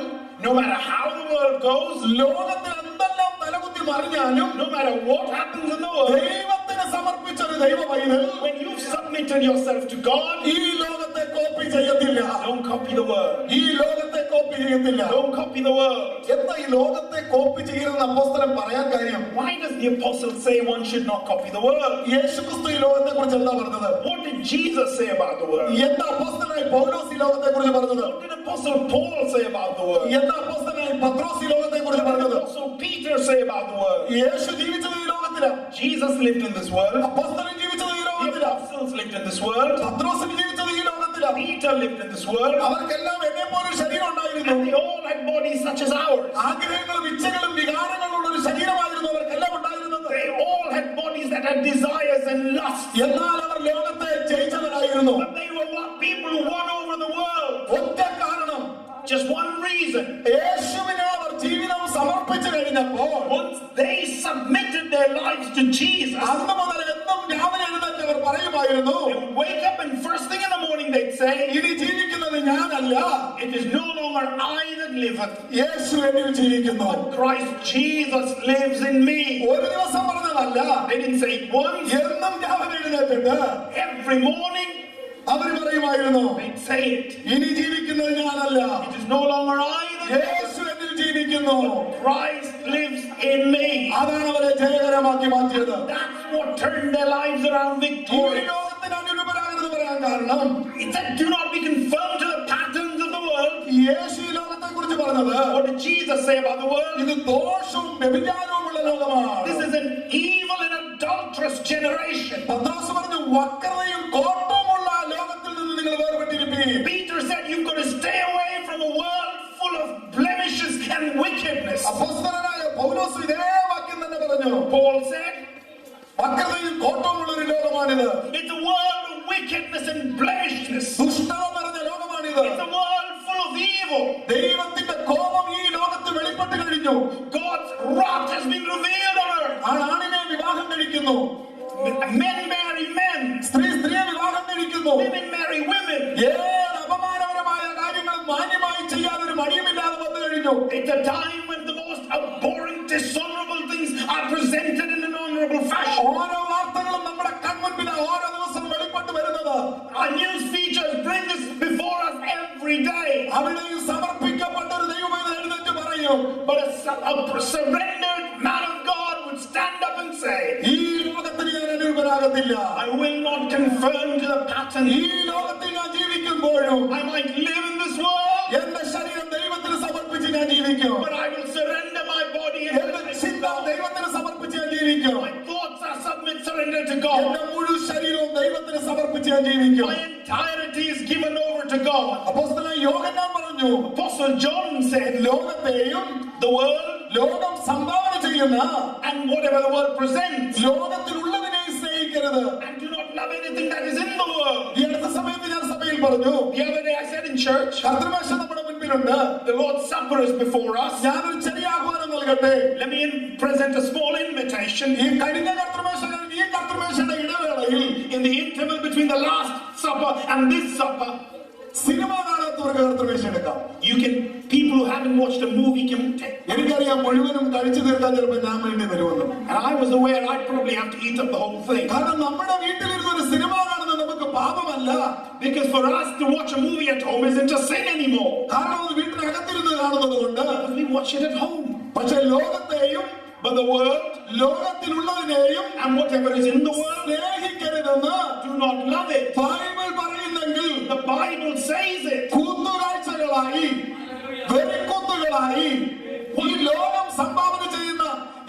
No matter how the world goes, ലോകത്തിൽ എന്തെല്ലാം തലകുത്തി മറിഞ്ഞാലും, no matter what happens in the world, ദൈവത്തിന് സമർപ്പിച്ച ഒരു ദൈവ പൈതൽ when you've submitted yourself to God, ഈ ലോകത്തെ കോപ്പി ചെയ്യത്തില്ല. don't copy the world. ഈ ലോകത്തെ കോപ്പി ചെയ്യത്തില്ല. Don't copy the world. എന്താ ഈ ലോകത്തെ കോപ്പി ചെയ്യുന്ന അപ്പോസ്തലൻ പറയാൻ കാര്യം? Why does the apostle say one should not copy the world? യേശുക്രിസ്തു ഈ ലോകത്തെ കുറിച്ച് എന്താ പറഞ്ഞത്? What did Jesus say about the world? എന്താ അപ്പോസ്തലനായ പൗലോസ് ഈ ലോകത്തെ കുറിച്ച് പറഞ്ഞത്? What did Apostle Paul say about the world? എന്താ അപ്പോസ്തലനായ പത്രോസ് ഈ ലോകത്തെ What കുറിച്ച് did പറഞ്ഞത്? Apostle Peter say about the world? യേശു ജീവിച്ചത് ഈ ലോകത്തിലാ. Jesus lived in this world. അപ്പോസ്തലൻ ജീവിച്ചത് ഈ The ലോകത്തിലാ. apostles lived in this world. പത്രോസ് ജീവിച്ചത് ഈ ലോകത്തിലാ. Peter lived in this world. അവർക്കെല്ലാം എന്നെ പോലൊരു ശരീരം ഉണ്ടായിരുന്നു. And they all had bodies such as ours. ആഗ്രഹങ്ങളും ഇച്ഛകളും വികാരങ്ങളും ഉള്ള ഒരു ശരീരമായിരുന്നു അവർക്കെല്ലാം ഉണ്ടായിരുന്നത്. They all had bodies that had desires and lusts. എന്നാൽ അവർ ലോകത്തെ ജയിച്ചവരായിരുന്നു. But they were what people who won over the world. ഒറ്റ കാരണം, Just one reason. യേശുവിന് അവർ ജീവിതം സമർപ്പിച്ചു കഴിഞ്ഞപ്പോൾ, Once they submitted their lives to Jesus, അന്ന് മുതൽ എന്നും രാവിലെ എഴുന്നേറ്റ് അവർ പറയുമായിരുന്നു, they would wake up and first thing in the morning they'd say, ഇനി ജീവിക്കുന്നത് ഞാനല്ല, it is no longer I that liveth, യേശു എന്നിൽ ജീവിക്കുന്നു. Christ Jesus lives in me. ഒരു ദിവസം പറഞ്ഞതല്ല, They didn't say it once. എന്നും രാവിലെ എഴുന്നേറ്റിട്ട് Every morning അവർ പറയുമായിരുന്നു, they'd say it. ഇനി ജീവിക്കുന്നത് ഞാനല്ല, It is no longer I that live, യേശു എന്നിൽ ജീവിക്കുന്നു. Christ lives in me. അതാണ് അവരെ ജയകരമാക്കി മാറ്റിയത്. That's what turned their lives around ഈ victorious. ലോകത്തിന് അനുരൂപരാകരുത് പറയാൻ കാരണം, It said, do not be conformed to the patterns of the world. യേശു ഈ ലോകത്തെ കുറിച്ച് പറഞ്ഞത്, What did Jesus say about the world? ഇത് ദോഷവും വ്യഭിചാരവുമുള്ള ലോകമാണ്. This is an evil and adulterous generation. പത്രോസ് പറഞ്ഞു, വക്രതയും കോട്ടവുമുള്ള ലോകത്തിൽ നിന്ന് നിങ്ങൾ വേർപെട്ടിരിപ്പീൻ. Peter said, you've got to stay away from a world full of blemishes and wickedness. അപ്പോസ്തലനായ പൗലോസ് ഇതേ വാക്യം തന്നെ പറഞ്ഞു. Paul said, വക്രതയും കോട്ടവുമുള്ള ഒരു ലോകമാണിത്. it's a world of wickedness and blemishness. ദുഷ്ടത നിറഞ്ഞ ലോകമാണിത്. It's a world full of evil. ദൈവത്തിന്റെ കോപം ഈ ലോകത്ത് വെളിപ്പെട്ട് കഴിഞ്ഞു. God's wrath has been revealed on earth. ആണിനെ വിവാഹം കഴിക്കുന്നു, Men marry men. സ്ത്രീയെ വിവാഹം കഴിക്കുന്നു. Women marry women. ഏത് അപമാനപരമായ കാര്യങ്ങളും മാന്യമായി ചെയ്യാൻ ഒരു മടിയുമില്ലാതെ വന്നു കഴിഞ്ഞു. It's a time when the most abhorrent, dishonorable things are presented in an honorable fashion. ഓരോ വാർത്തകളും നമ്മുടെ കൺമുൻപിൽ ഓരോ ദിവസം വെളിപ്പെട്ട് വരുന്നത്. Our news features bring this before us every day. അവിടെയും സമർപ്പിക്കപ്പെട്ട ഒരു ദൈവമായി എഴുന്നേറ്റ് പറയും, But a surrendered man of God would stand up and say, ഈ ലോകത്തിന് ഞാൻ അനുരൂപരാകത്തില്ല. I will not conform to the pattern. ഈ ലോകത്തിൽ ഞാൻ ജീവിക്കുമ്പോഴും I might live in this world, എന്റെ ശരീരം ദൈവത്തിന് സമർപ്പിച്ച് ഞാൻ ജീവിക്കും. but I will surrender my body എന്റെ and ചിന്ത ദൈവത്തിന് സമർപ്പിച്ച് ഞാൻ ജീവിക്കും. my thoughts are surrendered to God. എന്റെ മുഴു ശരീരവും ദൈവത്തിന് സമർപ്പിച്ച് ഞാൻ ജീവിക്കും. My entirety is given over to God. അപ്പോസ്തലനായ യോഹന്നാൻ പറഞ്ഞു, Apostle John said, ലോകത്തെയും the world ലോകം സംഭാവന ചെയ്യുന്ന and whatever the world presents, ലോകത്തിലുള്ളതിനെ സ്നേഹിക്കരുത്. and do not love anything that is in the world. ഈ അടുത്ത സമയത്ത് ഞാൻ സഭയിൽ പറഞ്ഞു, The other day I said in church, കർത്തൃമേശ നമ്മുടെ മുൻപിലുണ്ട്. the Lord's Supper is before us. ഞാനൊരു ചെറിയ ആഹ്വാനം നൽകട്ടെ. Let me present a small invitation. ഈ കഴിഞ്ഞ കർത്തൃമേശ കഴിഞ്ഞ് ഈ കർത്തൃമേശയുടെ ഇടവേളയിൽ In the interval between the last supper and this supper, cinema കാണാത്തവർക്ക് കർത്തൃമേശ എടുക്കാം. people who haven't watched a movie can take. എനിക്കറിയാം മുഴുവനും കഴിച്ചു തീർക്കാൻ ചിലപ്പോൾ ഞാൻ വേണ്ടി വരുമെന്ന്. And I was aware I'd probably have to eat up the whole thing. കാരണം നമ്മുടെ വീട്ടിലിരുന്ന് ഒരു സിനിമ കാണുന്നത് നമുക്ക് പാപമല്ല. Because for us to watch a movie at home isn't a sin anymore. കാരണം അത് വീട്ടിനകത്തിരുന്ന് കാണുന്നത് കൊണ്ട്. Because we watch it at home. പക്ഷെ ലോകത്തെയും But the world ലോകത്തിലുള്ളതിനെയും and whatever is in the world, സ്നേഹിക്കരുതെന്ന് do not love it. Bible പറയുന്നെങ്കിൽ The Bible says it. കൂത്തുകാഴ്ചകളായി വെറിക്കൂത്തുകളായി ഈ ലോകം സംഭാവന ചെയ്യുന്ന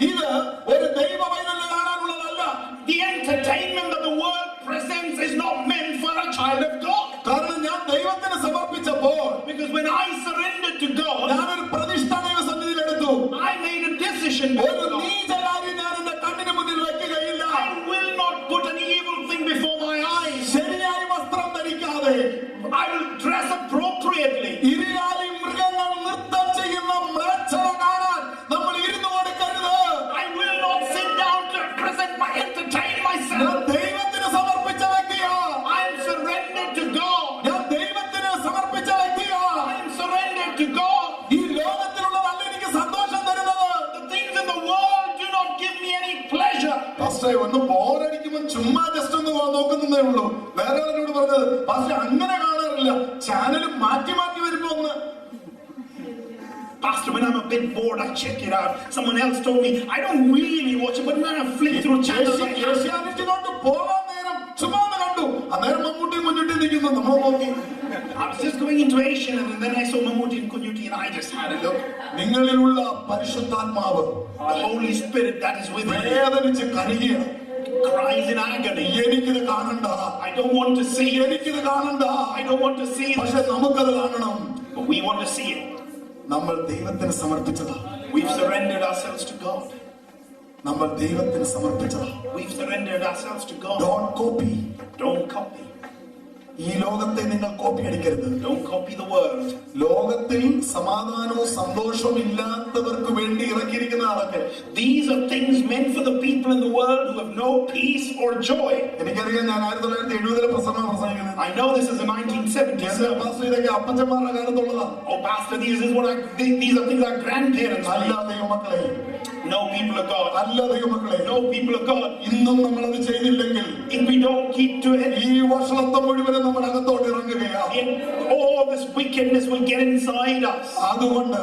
ഇത് ഒരു ദൈവ പൈതലിന് കാണാനുള്ളതല്ല. The entertainment that the world presents is not meant for a child of God. കാരണം ഞാൻ ദൈവത്തിന് സമർപ്പിച്ചപ്പോൾ Because when I surrendered to God, ഞാനൊരു പ്രതിഷ്ഠ ദൈവസന്നിധിയിലെടുത്തു. I made a decision. ഒരു നീചകാര്യം ഞാൻ എന്റെ കണ്ണിന് മുന്നിൽ വെക്കുകയില്ല. I will not put an പക്ഷേ ഒന്ന് ബോറടിക്കുമ്പോൾ ചുമ്മാ ജസ്റ്റ് ഒന്ന് നോക്കുന്നതേ ഉള്ളൂ. വേറെ ആളോട് പറഞ്ഞത് പക്ഷെ അങ്ങനെ കാണാറില്ല, ചാനൽ മാറ്റി മാറ്റി വരുമ്പോ ഒന്ന്. Pastor, when I'm a bit bored, I check it out. Someone else told me, I don't really watch it, but when I flick through channels, ഏഷ്യാനെറ്റിലോട്ട് പോകാൻ നേരം ചുമ്മാ ഒന്ന് കണ്ടു, അന്നേരം മമ്മൂട്ടിയും കുഞ്ഞുട്ടി നിൽക്കുന്നു, നമ്മൾ നോക്കി. I was just going into Asian and then I saw Mammootty and Kunyuti and I just had a look. നിങ്ങളിലുള്ള പരിശുദ്ധാത്മാവ്, The Holy Spirit that is within you വേദനിച്ച് കരയുകയാണ്. cries in agony. എനിക്കിത് കാണണ്ട, I don't want to see it. എനിക്കിത് കാണണ്ട, I don't want to see പക്ഷെ it. നമുക്കത് കാണണം. But we want to see it. നമ്മൾ ദൈവത്തിന് സമർപ്പിച്ചതാ. We've surrendered ourselves to God. നമ്മൾ ദൈവത്തിന് സമർപ്പിച്ചതാ. We've surrendered ourselves to God. Don't copy. Don't copy. ഈ ലോകത്തെ നിങ്ങൾ കോപ്പി അടിക്കരുത്. Don't copy the world. ലോകത്തിൽ സമാധാനവും സന്തോഷവും ഇല്ലാത്തവർക്ക് വേണ്ടി ഇറക്കിയിരിക്കുന്ന ആളൊക്കെ. These are things meant for the people in the world who have no peace or joy. എനിക്കറിയാം, ഞാൻ 1970 പ്രസംഗിക്കുന്നത്. I know this is the 1970s. ഇതൊക്കെ അപ്പച്ചന്മാരുടെ കാലത്തുള്ളതാണ്. Oh, Pastor, these are things our grandparents അല്ല did. ദൈവമക്കളെ, No, people of God. അല്ല ദൈവമക്കളെ, No, people of God. ഇന്നും നമ്മളത് ചെയ്തില്ലെങ്കിൽ If we don't keep to it, ഈ വഷളത്വം മുഴുവനും നമ്മുടെ അകത്തോട്ട് ഇറങ്ങുകയാണ്. all this wickedness will get inside us. അതുകൊണ്ട്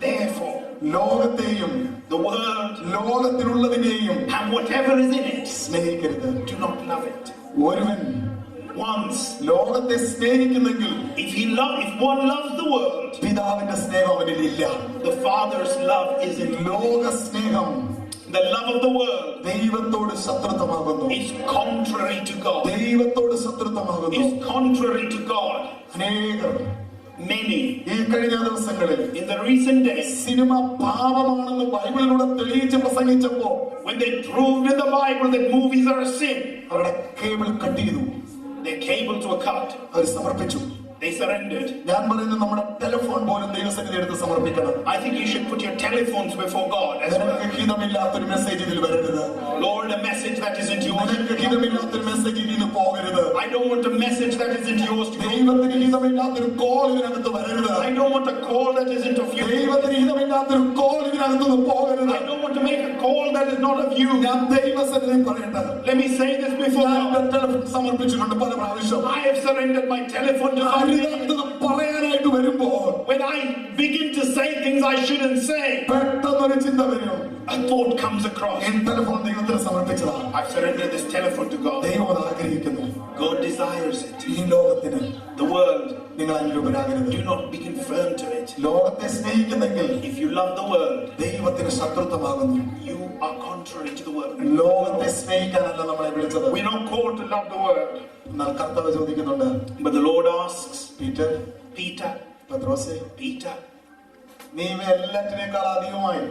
Therefore, ലോകത്തെയും the world ലോകത്തിലുള്ളതിനെയും and whatever is in it, സ്നേഹിക്കരുത്. do not love it. ഒരുവൻ Once, ലോകത്തെ സ്നേഹിക്കുന്നെങ്കിൽ if one loves the world, പിതാവിന്റെ സ്നേഹം അവനിൽ ഇല്ല. the Father's love is in ലോക സ്നേഹം the love of the world. ദൈവത്തോട് ശത്രുത്വമാകുന്നു. It's contrary to God. ദൈവത്തോട് ശത്രുത്വമാകുന്നു. It's contrary to God. അനേകർ Many ഈ കഴിഞ്ഞ ദിവസങ്ങളിൽ in the recent days, cinema പാപമാണെന്ന് ബൈബിളിലൂടെ തെളിയിച്ച് പ്രസംഗിച്ചപ്പോ when they proved in the Bible that movies are a sin, അവരുടെ കേബിൾ കട്ട് ചെയ്തു, their cable to a cut. അവർ സമർപ്പിച്ചു. They surrendered. ഞാൻ പറയുന്നത് നമ്മുടെ ടെലിഫോൺ പോലും ദൈവസന്നിധി എടുത്ത് സമർപ്പിക്കണം. I think you should put your telephones before God as well. നിനക്ക് ഹിതമില്ലാത്തൊരു മെസ്സേജ് ഇതിൽ വരരുത്. Lord, a message that isn't yours. നിനക്ക് ഹിതമില്ലാത്തൊരു മെസ്സേജ് ഇതിന് പോകരുത്. I don't want a message that isn't yours to go. ദൈവത്തിന് ഹിതമില്ലാത്തൊരു കോൾ ഇതിനകത്ത് വരരുത്. I don't want a call that isn't of you. ദൈവത്തിന് ഹിതമില്ലാത്തൊരു കോൾ ഇതിനകത്ത് പോകരുത്. I don't want to make a call that is not of you. ഞാൻ ദൈവസന്നിധി പറയട്ടെ, Let me say this before ഞാൻ God. ടെലിഫോൺ സമർപ്പിച്ചിട്ടുണ്ട് പല പ്രാവശ്യം. I have surrendered my telephone to somebody. അരുതാത്തത് പറയാനായിട്ട് വരുമ്പോൾ When I begin to say things I shouldn't say, പെട്ടെന്നൊരു ചിന്ത വരും, a thought comes across. ഈ ടെലിഫോൺ ദൈവത്തിന് സമർപ്പിച്ചതാണ്. I've surrendered this telephone to God. ദൈവം അത് ആഗ്രഹിക്കുന്നു. God desires it. ഈ ലോകത്തിന് The world, നിങ്ങൾ അനുരൂപരാകരുത്. do not be confirmed to it. ലോകത്തെ സ്നേഹിക്കുന്നെങ്കിൽ If you love the world, ദൈവത്തിന് ശത്രുത്വമാകുന്നു. you are contrary to the world. ലോകത്തെ സ്നേഹിക്കാനല്ല നമ്മളെ വിളിച്ചത്. We're not called to love the world. എന്നാൽ കർത്താവ് ചോദിക്കുന്നുണ്ട്, But the Lord asks, Peter, Peter, പത്രോസേ, Peter, നീ ഇവ എല്ലാറ്റിനേക്കാൾ അധികമായി,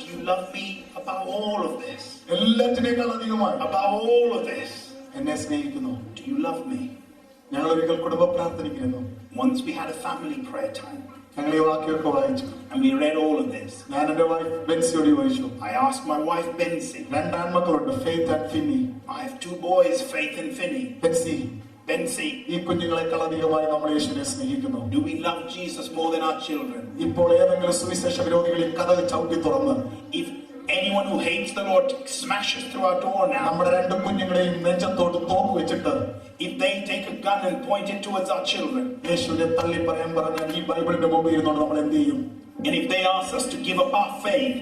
do you love me above all of this? എല്ലാറ്റിനേക്കാൾ അധികമായി Above all of this, എന്നെ സ്നേഹിക്കുന്നു. do you love me? ഞങ്ങൾ ഒരിക്കൽ കുടുംബ പ്രാർത്ഥനയ്ക്കിരുന്നു. Once we had a family prayer time ഞങ്ങൾ ഈ വാക്യമൊക്കെ വായിച്ചു. and we read all of this. ഞാൻ എന്റെ വൈഫ് ബെൻസിയോട് ചോദിച്ചു. I asked my wife Bensi. 2 ആൺമക്കളുണ്ട്, Faith and Finney. I have 2 boys, Faith and Finney. Bensi, Bensi, ഈ കുഞ്ഞുങ്ങളെക്കാൾ അധികമായി നമ്മൾ യേശുവിനെ സ്നേഹിക്കുന്നു. do we love Jesus more than our children? ഇപ്പോൾ ഏതെങ്കിലും സുവിശേഷ വിരോധികളിൽ കഥ ചവിട്ടി തുറന്ന് If anyone who hates the Lord smashes through our door now, നമ്മുടെ 2 കുഞ്ഞുങ്ങളെയും നെഞ്ചത്തോട്ട് തോക്ക് വെച്ചിട്ട് if they take a gun and point it towards our children, യേശുവിനെ തള്ളി പറയാൻ പറഞ്ഞാൽ ഈ ബൈബിളിന്റെ മുമ്പിൽ ഇരുന്നോണ്ട് നമ്മൾ എന്ത് ചെയ്യും? and if they ask us to give up our faith,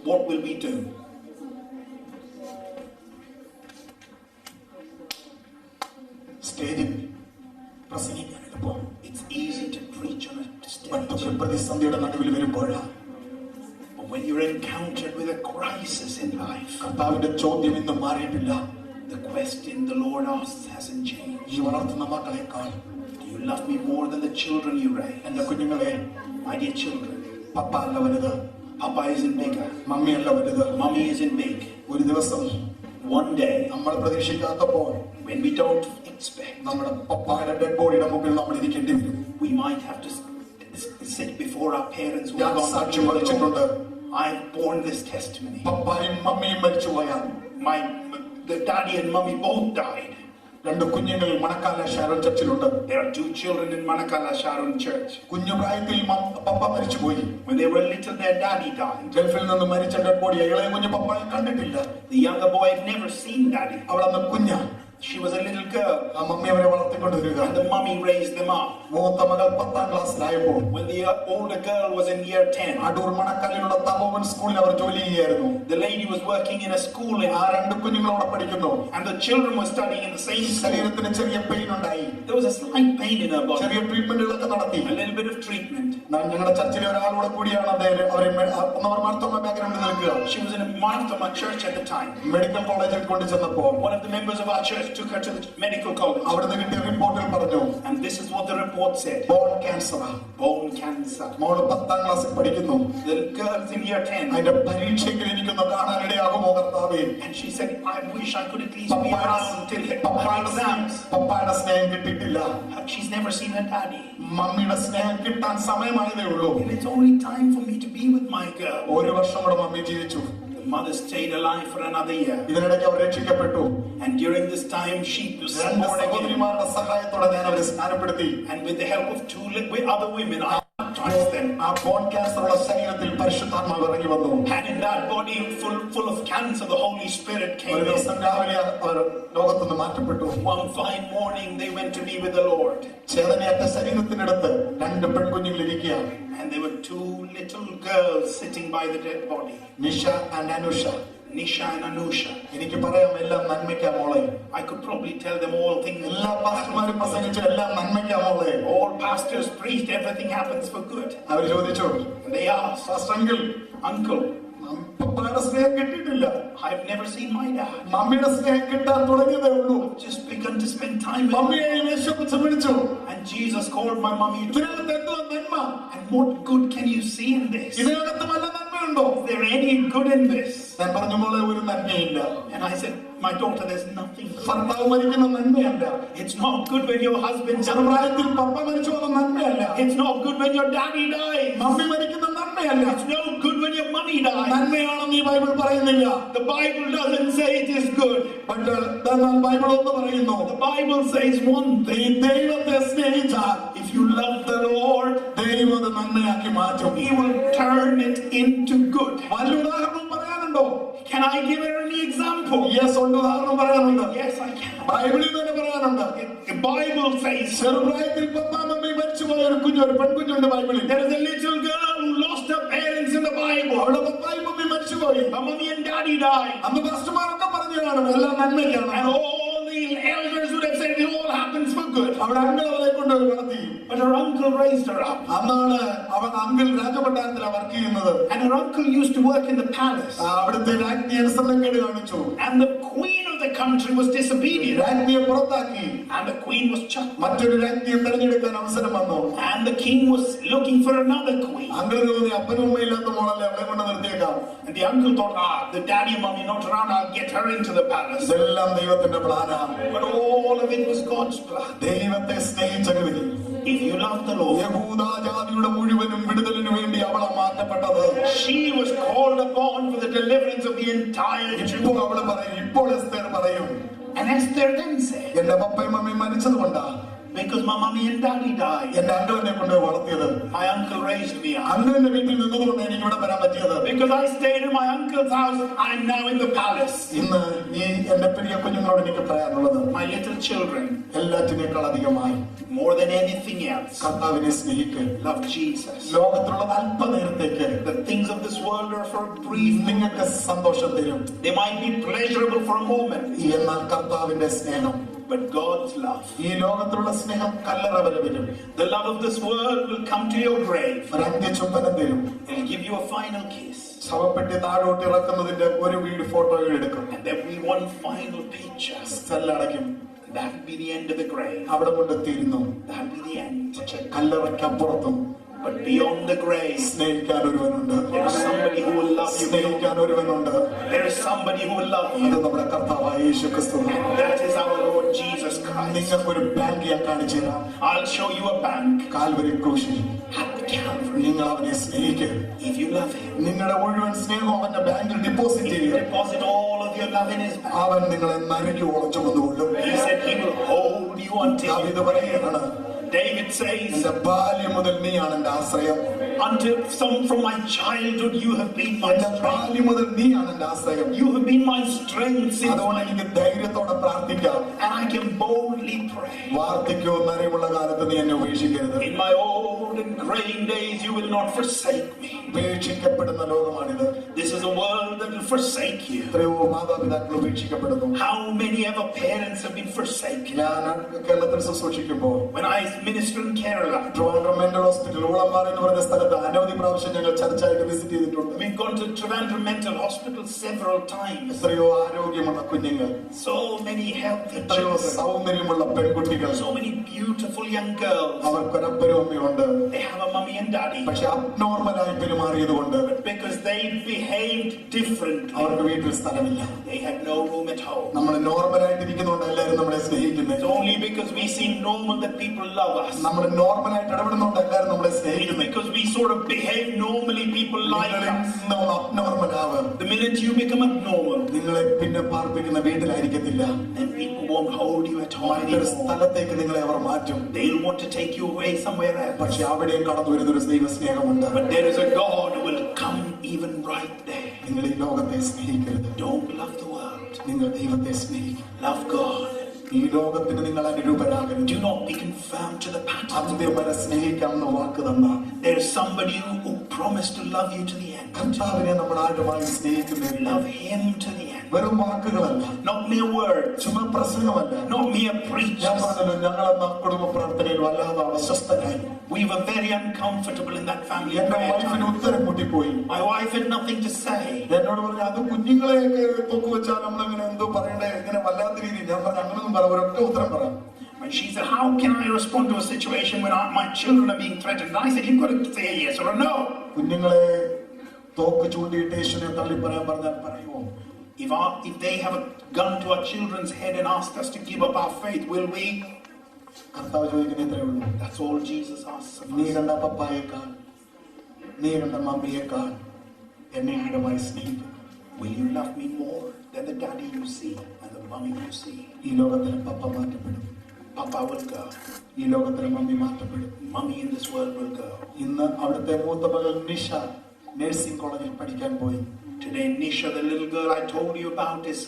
what will we do? സ്റ്റേജിൽ പ്രസംഗിക്കാൻ എളുപ്പം. It's easy to preach on a stage, മറ്റൊരു പ്രതിസന്ധിയുടെ നടുവിൽ വരുമ്പോഴാണ് but when you're encountered with a crisis in life, കർത്താവിന്റെ ചോദ്യം ഇന്നും മാറിയിട്ടില്ല. the question the Lord asks hasn't changed. ഈ വളർത്തുന്ന മക്കളെക്കാൾ Do you love me more than the children you raise? എന്റെ കുഞ്ഞുങ്ങളെ, My dear children, പപ്പ അല്ല വലുത്, Papa isn't bigger, മമ്മി അല്ല വലുത്. Mommy isn't big. ഒരു ദിവസം One day, നമ്മൾ പ്രതീക്ഷിക്കാത്തപ്പോൾ when we don't expect, നമ്മുടെ പപ്പായുടെ ഡെഡ് ബോഡിയുടെ മുമ്പിൽ നമ്മൾ ഇരിക്കേണ്ടി വരും. we might have to sit before our parents who ഞാൻ have gone സാക്ഷ്യം to the വഹിച്ചിട്ടുണ്ട്. Lord. I've borne this testimony. പപ്പായും മമ്മിയും മരിച്ചുപോയാൽ The daddy and mommy both died. രണ്ട് കുഞ്ഞുങ്ങൾ Manakkala Sharon ചർച്ചിലുണ്ട്. There are 2 children in Manakala Sharon Church. കുഞ്ഞു പ്രായത്തിൽ പപ്പ മരിച്ചുപോയി. When they were little, their daddy died. ഗൾഫിൽ നിന്ന് മരിച്ച ഡെഡ് ബോഡി ഇളയ കുഞ്ഞു പപ്പയെ കണ്ടിട്ടില്ല. The younger boy had never seen daddy. അവളന്ന് കുഞ്ഞാ. She was a little girl. ആ മമ്മി അവരെ വളർത്തിക്കൊണ്ടിരിക്കുക. And the mummy raised them up. മൂത്ത മകൾ 10ാം ക്ലാസ്സിലായപ്പോൾ When the older girl was in year 10, Adoor മണക്കാലിലുള്ള Tapovan സ്കൂളിൽ അവർ ജോലി ചെയ്യായിരുന്നു. the lady was working in a school ആ രണ്ട് കുഞ്ഞുങ്ങളോടെ പഠിക്കുന്നു. and the children were studying in the same school. ശരീരത്തിന് ചെറിയ പെയിൻ ഉണ്ടായി. There was a slight pain in her body. ചെറിയ ട്രീറ്റ്മെന്റുകളൊക്കെ നടത്തി. A little bit of treatment. ഞങ്ങളുടെ ചർച്ചിലെ ഒരാളോട് കൂടിയാണ് അവരെ മാർത്തോമ ബാക്ക്ഗ്രൗണ്ടിൽ നിൽക്കുക. She was in a Marthoma church at the time. Medical കോളേജിൽ കൊണ്ടു ചെന്നപ്പോൾ One of the members of our church took her to the medical college. അവിടുന്ന് കിട്ടിയ റിപ്പോർട്ടിൽ പറഞ്ഞു, And this is what the report said. Bone cancer. Bone cancer. മോള് 10ാം ക്ലാസ്സിൽ പഠിക്കുന്നു. The girl's in year 10. അതിന്റെ പരീക്ഷയ്ക്ക് എനിക്കൊന്ന് കാണാനിടയാകുമോ കർത്താവേ? And she said, I wish I could at least be around till her exams. പപ്പായുടെ സ്നേഹം കിട്ടിയിട്ടില്ല. She's never seen her daddy. മമ്മിയുടെ സ്നേഹം കിട്ടാൻ സമയമായതേ ഉള്ളൂ. And it's only time for me to be with my girl. ഒരു വർഷം കൂടെ മമ്മി ജീവിച്ചു. The mother stayed alive for another year. ഇതിനിടയ്ക്ക് അവർ രക്ഷിക്കപ്പെട്ടു. And during this time, she was രണ്ട് born again. സഹോദരിമാരുടെ സഹായത്തോടെ ഞാൻ അവരെ സ്നാനപ്പെടുത്തി. And with the help of 2 other women, I baptized them. ആ ബോൺ ക്യാൻസർ ഉള്ള ശരീരത്തിൽ പരിശുദ്ധാത്മാവ് ഇറങ്ങി വന്നു. And in that body full of cancer, the Holy Spirit came ഒരു in. ദിവസം രാവിലെ അവർ ലോകത്തുനിന്ന് മാറ്റപ്പെട്ടു. One fine morning, they went to be with the Lord. ചേതനയേറ്റ ശരീരത്തിനടുത്ത് രണ്ട് പെൺകുഞ്ഞുങ്ങൾ ഇരിക്കുകയാണ്. And there were 2 little girls sitting by the dead body. Nisha and Anusha. Nisha and Anusha. എനിക്ക് പറയാം എല്ലാം നന്മയ്ക്കാ മോളെ. I could probably tell them all things. എല്ലാ പാസ്റ്റർമാരും പ്രസംഗിച്ചു എല്ലാം നന്മയ്ക്കാ മോളെ. All pastors preached, everything happens for good. അവർ ചോദിച്ചു, And they asked, pastor uncle, Uncle, പപ്പായുടെ സ്നേഹം കിട്ടിയിട്ടില്ല. I've never seen my dad. മമ്മിയുടെ സ്നേഹം കിട്ടാൻ തുടങ്ങിയതേ ഉള്ളൂ. Just begun to spend time with him. മമ്മിയെ യേശു വിളിച്ചു. And Jesus called my mommy. ഇതിനകത്ത് എന്തുവാ നന്മ? And what good can you see in this? Is ഇതിനകത്ത് വല്ല നന്മയുണ്ടോ? there any good in this? ഞാൻ പറഞ്ഞു, മോളെ ഒരു നന്മയില്ല. And I said, my daughter, there's nothing good. ഭർത്താവ് മരിക്കുന്ന നന്മയല്ല. It's not good when your husband dies. ചെറുപ്രായത്തിൽ പപ്പ മരിച്ചു വന്ന നന്മയല്ല. It's not good when your daddy dies. Mummy മരിക്കുന്ന നന്മയല്ല. It's no good when your mummy dies. നന്മയാണെന്ന് ഈ ബൈബിൾ പറയുന്നില്ല. The Bible doesn't say it is good. എന്നാൽ Bible ഒന്ന് പറയുന്നു. The Bible says one നീ thing. ദൈവത്തെ സ്നേഹിച്ചാൽ If you love the Lord, ദൈവം അത് നന്മയാക്കി മാറ്റും. He will turn it into good. വല്ല ഉദാഹരണം പറയാനുണ്ടോ? Can I give her any example? Yes ഉണ്ട്, ഉദാഹരണം പറയാനുണ്ട്. Yes, I can. ബൈബിളിൽ തന്നെ പറയാനുണ്ട്. The Bible says ചെറുപ്രായത്തിൽ പപ്പാ മമ്മി മരിച്ചുപോയ ഒരു പെൺകുഞ്ഞുണ്ട് ബൈബിളിൽ. there is a little girl who lost her parents in the Bible. അവളുടെ പപ്പായും മമ്മി മരിച്ചുപോയി. Her mommy and daddy died. അന്ന് പാസ്റ്റർമാരൊക്കെ പറഞ്ഞു കാണും എല്ലാം നന്മയ്ക്കാണ്. And all the elders would have said it all happens for good. അവിടെ അങ്കിൾ അവളെ കൊണ്ട് വളർത്തി. But her uncle raised her up. അന്നാണ് അവൻ അങ്കിൾ രാജകൊട്ടാരത്തിലാണ് വർക്ക് ചെയ്യുന്നത്. And her uncle used to work in the palace. അവിടുത്തെ രാജ്ഞി അനുസരണക്കേട് കാണിച്ചു. And the queen of the country was disobedient. രാജ്ഞിയെ പുറത്താക്കി. And the queen was chucked. മറ്റൊരു രാജ്ഞിയെ തെരഞ്ഞെടുക്കാൻ അവസരം വന്നു. And the king was looking for another queen. അങ്കിളിന് തോന്നി അപ്പനും ഉമ്മയില്ലാത്ത മോളല്ലേ അവളെ കൊണ്ട് നിർത്തിയേക്കാം. And the uncle thought, the daddy and mommy not around, I'll get her into the palace. ഇതെല്ലാം ദൈവത്തിന്റെ പ്ലാനാണ്. But all of it was God's plan. ദൈവത്തെ സ്നേഹിച്ചെങ്കിൽ If you love the Lord, യഹൂദാ ജാതിയുടെ മുഴുവനും വിടുതലിനു വേണ്ടി അവളെ മാറ്റപ്പെട്ടത്. she was called upon for the deliverance of the entire Jew. ഇപ്പോൾ അവള് പറയും, ഇപ്പോൾ എസ്തേർ പറയും, And Esther then said, എന്റെ പപ്പയും മമ്മിയും മരിച്ചത് കൊണ്ടാ because my mommy and daddy died, എന്റെ അങ്കിളിനെ കൊണ്ട് വളർത്തിയത്. my uncle raised me up. അങ്കിളിന്റെ വീട്ടിൽ നിന്നതുകൊണ്ട് എനിക്ക് ഇവിടെ വരാൻ പറ്റിയത്. Because I stayed in my uncle's house, I'm now in the palace. ഇന്ന് ഈ എന്റെ പ്രിയ കുഞ്ഞുങ്ങളോട് എനിക്ക് പറയാനുള്ളത്, My little children, എല്ലാറ്റിനേക്കാൾ അധികമായി more than anything else, കർത്താവിനെ സ്നേഹിക്കുക. love Jesus. ലോകത്തിലുള്ള അല്പനേരത്തേക്ക് The things of this world are for a brief. നിങ്ങൾക്ക് സന്തോഷം തരും. They might be pleasurable for a moment, എന്നാൽ കർത്താവിന്റെ സ്നേഹം, but God's love, ഈ ലോകത്തിലുള്ള സ്നേഹം കല്ലറ വരെ വരും. the love of this world will come to your grave. ഒരു അന്ത്യചുംബനം തരും. It'll give you a final kiss. ശവപ്പെട്ടി താഴോട്ട് ഇറക്കുന്നതിന്റെ ഒരു വീട് ഫോട്ടോകൾ എടുക്കും. And there will be one final picture. സെല്ലടയ്ക്കും. That will be the end of the grave. അവിടെ കൊണ്ട് തീരുന്നു. That will be the end. പക്ഷെ കല്ലറയ്ക്കപ്പുറത്തും But beyond the grave, സ്നേഹിക്കാൻ ഒരുവനുണ്ട്. there is somebody who will love you. സ്നേഹിക്കാൻ ഒരുവനുണ്ട്. There is somebody who will love അത് you. നമ്മുടെ കർത്താവായ യേശു ക്രിസ്തു. That is our Lord Jesus Christ. നിങ്ങൾക്കൊരു ബാങ്ക് ഞാൻ കാണിച്ചു തരാം. I'll show you a bank Calvary ക്രൂശിൽ at Calvary. നിങ്ങൾ അവനെ സ്നേഹിക്കുക. If you love him, നിങ്ങളുടെ മുഴുവൻ സ്നേഹം അവന്റെ ബാങ്കിൽ ഡെപ്പോസിറ്റ് He ചെയ്യുക. deposit all of your love in his bank. അവൻ നിങ്ങളെ നരയ്ക്കോളം ചുമന്നുകൊള്ളും. He said he will hold you until ദാവീദ് പറയുകയാണ്, David says, എന്റെ ബാല്യം മുതൽ നീയാണ് എന്റെ ആശ്രയം. until from my childhood you have been my എന്റെ strength. ബാല്യം മുതൽ നീയാണ് എന്റെ ആശ്രയം. You have been my strength since അതുകൊണ്ട് എനിക്ക് ധൈര്യത്തോടെ പ്രാർത്ഥിക്കാം. and I can boldly pray. വാർദ്ധക്യോ നരമുള്ള കാലത്ത് നീ എന്നെ ഉപേക്ഷിക്കരുത്. In my old and graying days you will not forsake me. ഉപേക്ഷിക്കപ്പെടുന്ന ലോകമാണിത്. This is a world that will forsake you. എത്രയോ മാതാപിതാക്കൾ ഉപേക്ഷിക്കപ്പെടുന്നു. How many of our parents have been forsaken? ഞാൻ കേരളത്തിൽ ശുശ്രൂഷിക്കുമ്പോൾ When I minister in Kerala, Trivandrum mental hospital Oolampara എന്ന് പറയുന്ന സ്ഥലത്ത് അനവധി പ്രാവശ്യം ഞങ്ങൾ ചർച്ചായിട്ട് വിസിറ്റ് ചെയ്തിട്ടുണ്ട്. we've gone to Trivandrum Mental Hospital several times. എത്രയോ ആരോഗ്യമുള്ള കുഞ്ഞുങ്ങൾ, So many healthy എത്രയോ children, സൗന്ദര്യമുള്ള പെൺകുട്ടികൾ, so many beautiful young girls. അവർക്കൊരപ്പനും അമ്മയുണ്ട്. They have a mommy and daddy. പക്ഷെ അബ്നോർമലായി പെരുമാറിയത് കൊണ്ട് Because they behaved differently, അവർക്ക് വീട്ടിൽ സ്ഥലമില്ല. they had no room at home. നമ്മൾ നോർമലായിട്ട് ഇരിക്കുന്നതുകൊണ്ട് എല്ലാവരും നമ്മളെ സ്നേഹിക്കുന്നത്. It's only because we seem normal that people love us. നമ്മൾ നോർമലായിട്ട് ഇടപെടുന്നതുകൊണ്ട് എല്ലാവരും നമ്മളെ It's സ്നേഹിക്കുന്നത്. because we sort of behave normally, people like us. Abnormal ആവ്. The minute you become abnormal, നിങ്ങളെ പിന്നെ പാർപ്പിക്കുന്ന വീട്ടിലായിരിക്കത്തില്ല. then people won't hold you at home മറ്റൊരു anymore. സ്ഥലത്തേക്ക് നിങ്ങളെ അവർ മാറ്റും. They'll want to take you away somewhere else. പക്ഷെ അവിടെയും കടന്നു വരുന്നൊരു ദൈവ സ്നേഹമുണ്ട്. But there is a God who will come even right there. നിങ്ങൾ ഈ ലോകത്തെ സ്നേഹിക്കരുത്. Don't love the world. നിങ്ങൾ ദൈവത്തെ സ്നേഹിക്കും. Love God. ഈ ലോകത്തിന് നിങ്ങൾ അനുരൂപരാകരുത്. Do not be conformed to the pattern. അന്ത്യം വരെ സ്നേഹിക്കാമെന്ന വാക്ക് തന്ന There is somebody who promised to love you to the end. കർത്താവിനെ നമ്മൾ ആഴമായി സ്നേഹിക്കുന്നില്ല. Love Him to the end. വെറും വാക്കുകളല്ല, Not mere words. ചുമ പ്രസംഗമല്ല. Not mere ഞാൻ preachers. പറഞ്ഞല്ലോ, ഞങ്ങളെന്ന കുടുംബ പ്രാർത്ഥനയിൽ വല്ലാതെ അസ്വസ്ഥരായി. We were very uncomfortable in that family എന്റെ prayer വൈഫിന് time. ഉത്തരം മുട്ടിപ്പോയി. My wife had nothing to say. എന്നോട് പറഞ്ഞു, അത് കുഞ്ഞുങ്ങളെയൊക്കെ തൊക്കു വെച്ചാൽ നമ്മളിങ്ങനെ എന്തോ പറയണ്ടേ, ഇങ്ങനെ വല്ലാത്ത രീതിയിൽ. ഞാൻ പറഞ്ഞു, അങ്ങനൊന്നും പറ, ഒരൊറ്റ ഉത്തരം പറയാം. And she said, how can I respond to a situation when my children are being threatened? And I said, you've got to say a yes or a no. കുഞ്ഞുങ്ങളെ തോക്ക് ചൂണ്ടിയിട്ട് യേശുവിനെ തള്ളി പറയാൻ പറഞ്ഞാൽ പറയുമോ? If they have a gun to our children's head and ask us to give up our faith, will we? കർത്താവ് ചോദിക്കുന്ന ഇത്രയേ ഉള്ളൂ. That's all Jesus asks of നീ us. കണ്ട പപ്പായേക്കാൾ, നീ കണ്ട മമ്മിയേക്കാൾ എന്നെ ആഴമായി സ്നേഹിക്കും. Will you love me more than the daddy you see and the mommy you see? ഈ ലോകത്തിലെ പപ്പ മാറ്റപ്പെടും. Papa will go. ഈ ലോകത്തിലെ mummy മാറ്റപ്പെടും. Mommy in this world will go. ഇന്ന് അവിടുത്തെ മൂത്ത മകൾ നിഷ നഴ്സിംഗ് കോളേജിൽ പഠിക്കാൻ പോയി. Today, Nisha, the little girl I told you about, is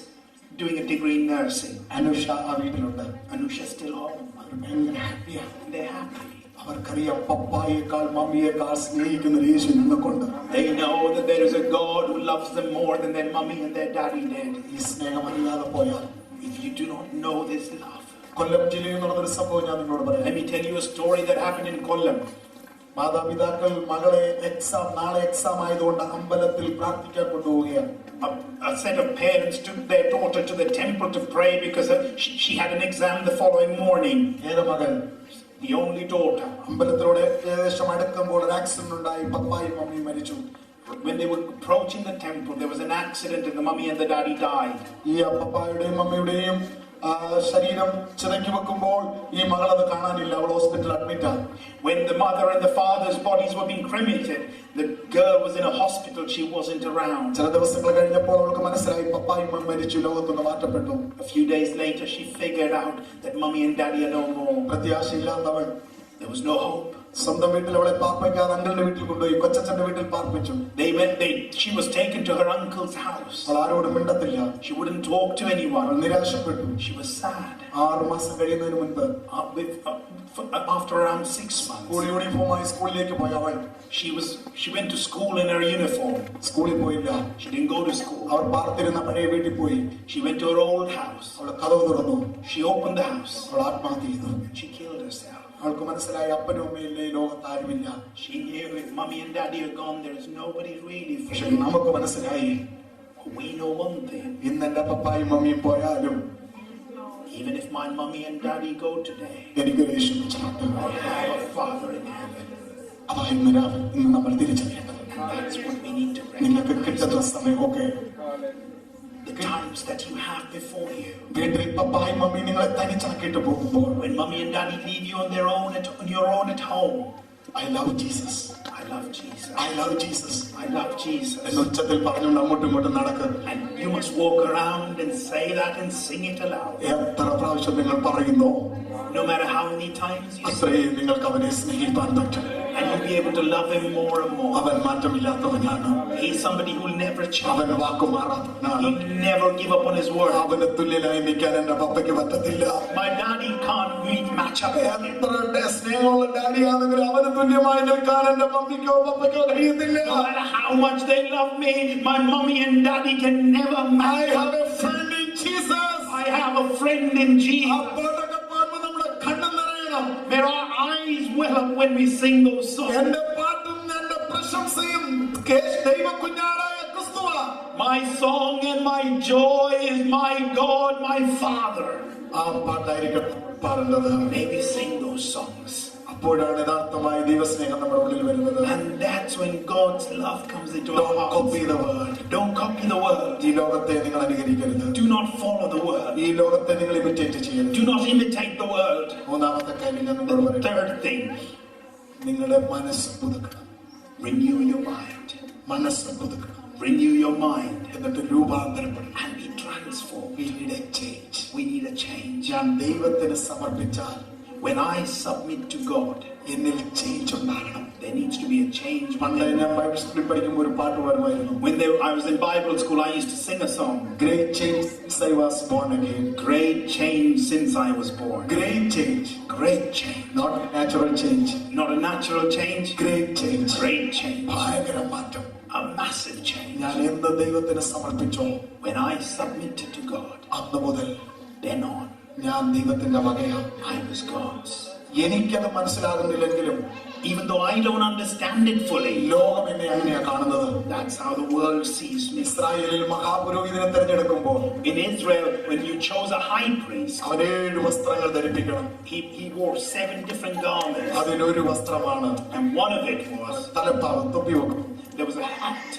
doing a degree in nursing. Anusha ആ വീട്ടിലുണ്ട്. Anusha's still home. അവർ ഭയങ്കര ഹാപ്പിയാണ്. They're happy. അവർക്കറിയാം പപ്പായേക്കാൾ മമ്മിയേക്കാൾ സ്നേഹിക്കുന്ന ഒരു യേശു ഞങ്ങൾക്കുണ്ട്. They know that there is a God who loves them more than their mommy and their daddy did. ഈ സ്നേഹം അറിയാതെ പോയാൽ, If you do not know this love, കൊല്ലം ജില്ലയിൽ നടന്നൊരു സംഭവം ഞാൻ നിങ്ങളോട് let പറയാം. me tell you a story that happened in Kollam. മാതാപിതാക്കൾ മകളെ നാളെ എക്സാം ആയതുകൊണ്ട് അമ്പലത്തിൽ പ്രാർത്ഥിക്കാൻ കൊണ്ടുപോവുകയാണ്. A set of parents took their daughter to the temple to pray because she had an exam the following morning. ഏക മകൾ, The only daughter. അമ്പലത്തിലൂടെ ഏകദേശം അടുക്കുമ്പോൾ ഒരു ആക്സിഡന്റ് ഉണ്ടായി. പപ്പായും മമ്മിയും മരിച്ചു. When they were approaching the temple, there was an accident and the mommy and the daddy died. ഈ പപ്പായുടെയും മമ്മിയുടെയും ശരീരം ചിതക്കി വെക്കുമ്പോൾ ഈ മകളത് കാണാനില്ല. അവൾ ഹോസ്പിറ്റലിൽ അഡ്മിറ്റാണ്. When the mother and the father's bodies were being cremated, the girl was in a hospital, she wasn't around. ചില ദിവസങ്ങൾ കഴിഞ്ഞപ്പോൾ അവൾക്ക് മനസ്സിലായി പപ്പായും മമ്മി മരിച്ചു, ലോകത്തുനിന്ന് മാറ്റപ്പെട്ടു. A few days later, she figured out that mommy and daddy are no more. പ്രത്യാശയില്ലാത്തവൾ, There was no hope. സ്വന്തം വീട്ടിൽ അവളെ പാർപ്പിക്കാതെ അങ്കിളിന്റെ വീട്ടിൽ കൊണ്ടുപോയി, കൊച്ചച്ഛന്റെ വീട്ടിൽ പാർപ്പിച്ചു. She was taken to her uncle's house. അവൾ ആരോടും മിണ്ടത്തില്ല. She wouldn't talk to അവൾ anyone. നിരാശപ്പെട്ടു. She was sad. 6 മാസം കഴിയുന്നതിന് മുൻപ് After around 6 months, സ്കൂൾ യൂണിഫോമായി സ്കൂളിലേക്ക് പോയ അവൾ she went to school in her uniform. സ്കൂളിൽ പോയില്ല. She didn't go to school. അവർ പാർത്തിരുന്ന പഴയ വീട്ടിൽ പോയി. She went to her old house. അവൾ കതവ് തുറന്നു. She opened the house. അവൾ ആത്മഹത്യ ചെയ്തു. She killed herself. അവൾക്ക് മനസ്സിലായി അപ്പനും അമ്മയില്ലേ, ഈ ലോകത്ത് ആരുമില്ല. She knew if mommy and daddy are gone, there is nobody really പക്ഷെ free. നമുക്ക് മനസ്സിലായി, We know one thing. ഇന്ന് എന്റെ പപ്പായും മമ്മിയും പോയാലും Even if my mommy and daddy go today, എനിക്കൊരു യേശു വെച്ചിട്ടുണ്ട്. I have a Father in heaven. അതാ ഇന്ന് നമ്മൾ തിരിച്ചറിയേണ്ടത്. And that's what we need to നിങ്ങൾക്ക് recognize. കിട്ടുന്ന സമയമൊക്കെ The times that you have before you. വീട്ടിൽ പപ്പായും മമ്മിയും നിങ്ങളെ തനിച്ചാക്കിയിട്ട് പോകുമ്പോൾ, When mommy and daddy leave you on your own at home. I love Jesus. I love Jesus. I love Jesus. I love Jesus. എന്ന് ഉച്ചത്തിൽ പറഞ്ഞുകൊണ്ട് അങ്ങോട്ടും ഇങ്ങോട്ടും നടക്കുക. And you must walk around and say that and sing it aloud. എത്ര പ്രാവശ്യം നിങ്ങൾ പറയുന്നു, No matter how many times you say, അത്രയും നിങ്ങൾക്ക് അവനെ സ്നേഹിക്കാൻ പറ്റും. and you'll be able to love him more and more. അവൻ മാറ്റമില്ലാത്തവനാണ്. He's somebody who will never അവൻ change. വാക്കുമാറാത്തവനാണ്. He'll never give up on his word. അവന് തുല്യനായി നിൽക്കാൻ എന്റെ പപ്പയ്ക്ക് പറ്റത്തില്ല. My daddy can't match up with him. എത്ര സ്നേഹമുള്ള ഡാഡിയാണെങ്കിലും അവന് തുല്യമായി നിൽക്കാൻ എന്റെ മമ്മിക്കോ പപ്പയ്ക്കോ കഴിയത്തില്ല. No matter how much they love me, my mommy and daddy can never I match have up. a friend in Jesus. I have a friend in Jesus. അപ്പോഴൊക്കെ പാടുമ്പോൾ നമ്മുടെ കണ്ണ് നിറയണം. May our eyes well up when we sing those songs. എന്റെ പാട്ടും എന്റെ പ്രശംസയും ദൈവകുഞ്ഞാടായ ക്രിസ്തുവാ. My song and my joy is my God, my Father. ആ പാട്ടായിരിക്കും പാടേണ്ടത്. May we sing those songs. അപ്പോഴാണ് യഥാർത്ഥമായി ദൈവസ്നേഹം നമ്മുടെ ഉള്ളിൽ വരുന്നത്. And that's when God's love comes into our Don't copy hearts. the word. Don't copy the word. ഈ ലോകത്തെ നിങ്ങൾ അനുകരിക്കരുത്. Do not follow the word. ഈ ലോകത്തെ നിങ്ങൾ ഇമിറ്റേറ്റ് ചെയ്യരുത്. Do not imitate the world. മൂന്നാമത്തെ കാര്യം ഞാൻ നിങ്ങളോട് The പറയും, third thing, നിങ്ങളുടെ മനസ്സ് പുതുക്കണം. renew your mind. മനസ്സ് പുതുക്കണം. Renew your mind എന്നിട്ട് രൂപാന്തരപ്പെടണം. and be transformed. We need a change. We need a change. ഞാൻ ദൈവത്തിന് സമർപ്പിച്ചാൽ When I submit to God, എന്നിൽ ചേഞ്ച് ഉണ്ടാകണം. there needs to be a change. പണ്ട് ഞാൻ ബൈബിൾ സ്കൂളിൽ പഠിക്കുമ്പോൾ ഒരു പാട്ട് പാടുമായിരുന്നു. When I was in Bible school, I used to sing a song. Great change since I was born again. Great change since I was born. Great change, Great change. not natural change. Not a natural change. Great change. Great change. ഭയങ്കര മാറ്റം. A massive change. ഞാൻ എന്ന് ദൈവത്തിന് സമർപ്പിച്ചോ When I submitted to God, അന്ന് മുതൽ then on, ഞാൻ ദൈവത്തിന്റെ വകയാണ്. I was God's. എനിക്കത് മനസ്സിലാകുന്നില്ലെങ്കിലും Even though I don't understand it fully, ലോകം എന്നെ അങ്ങനെയാ കാണുന്നത്. that's how the world sees me. ഇസ്രായേലിൽ മഹാപുരോഹിതനെ തെരഞ്ഞെടുക്കുമ്പോൾ In Israel, when you chose a high priest, അവൻ 7 വസ്ത്രങ്ങൾ ധരിപ്പിക്കണം. he wore 7 different garments, അതിലൊരു വസ്ത്രമാണ് and one of it was, തലപ്പാവ്, തൊപ്പി വെക്കും. there was a hat,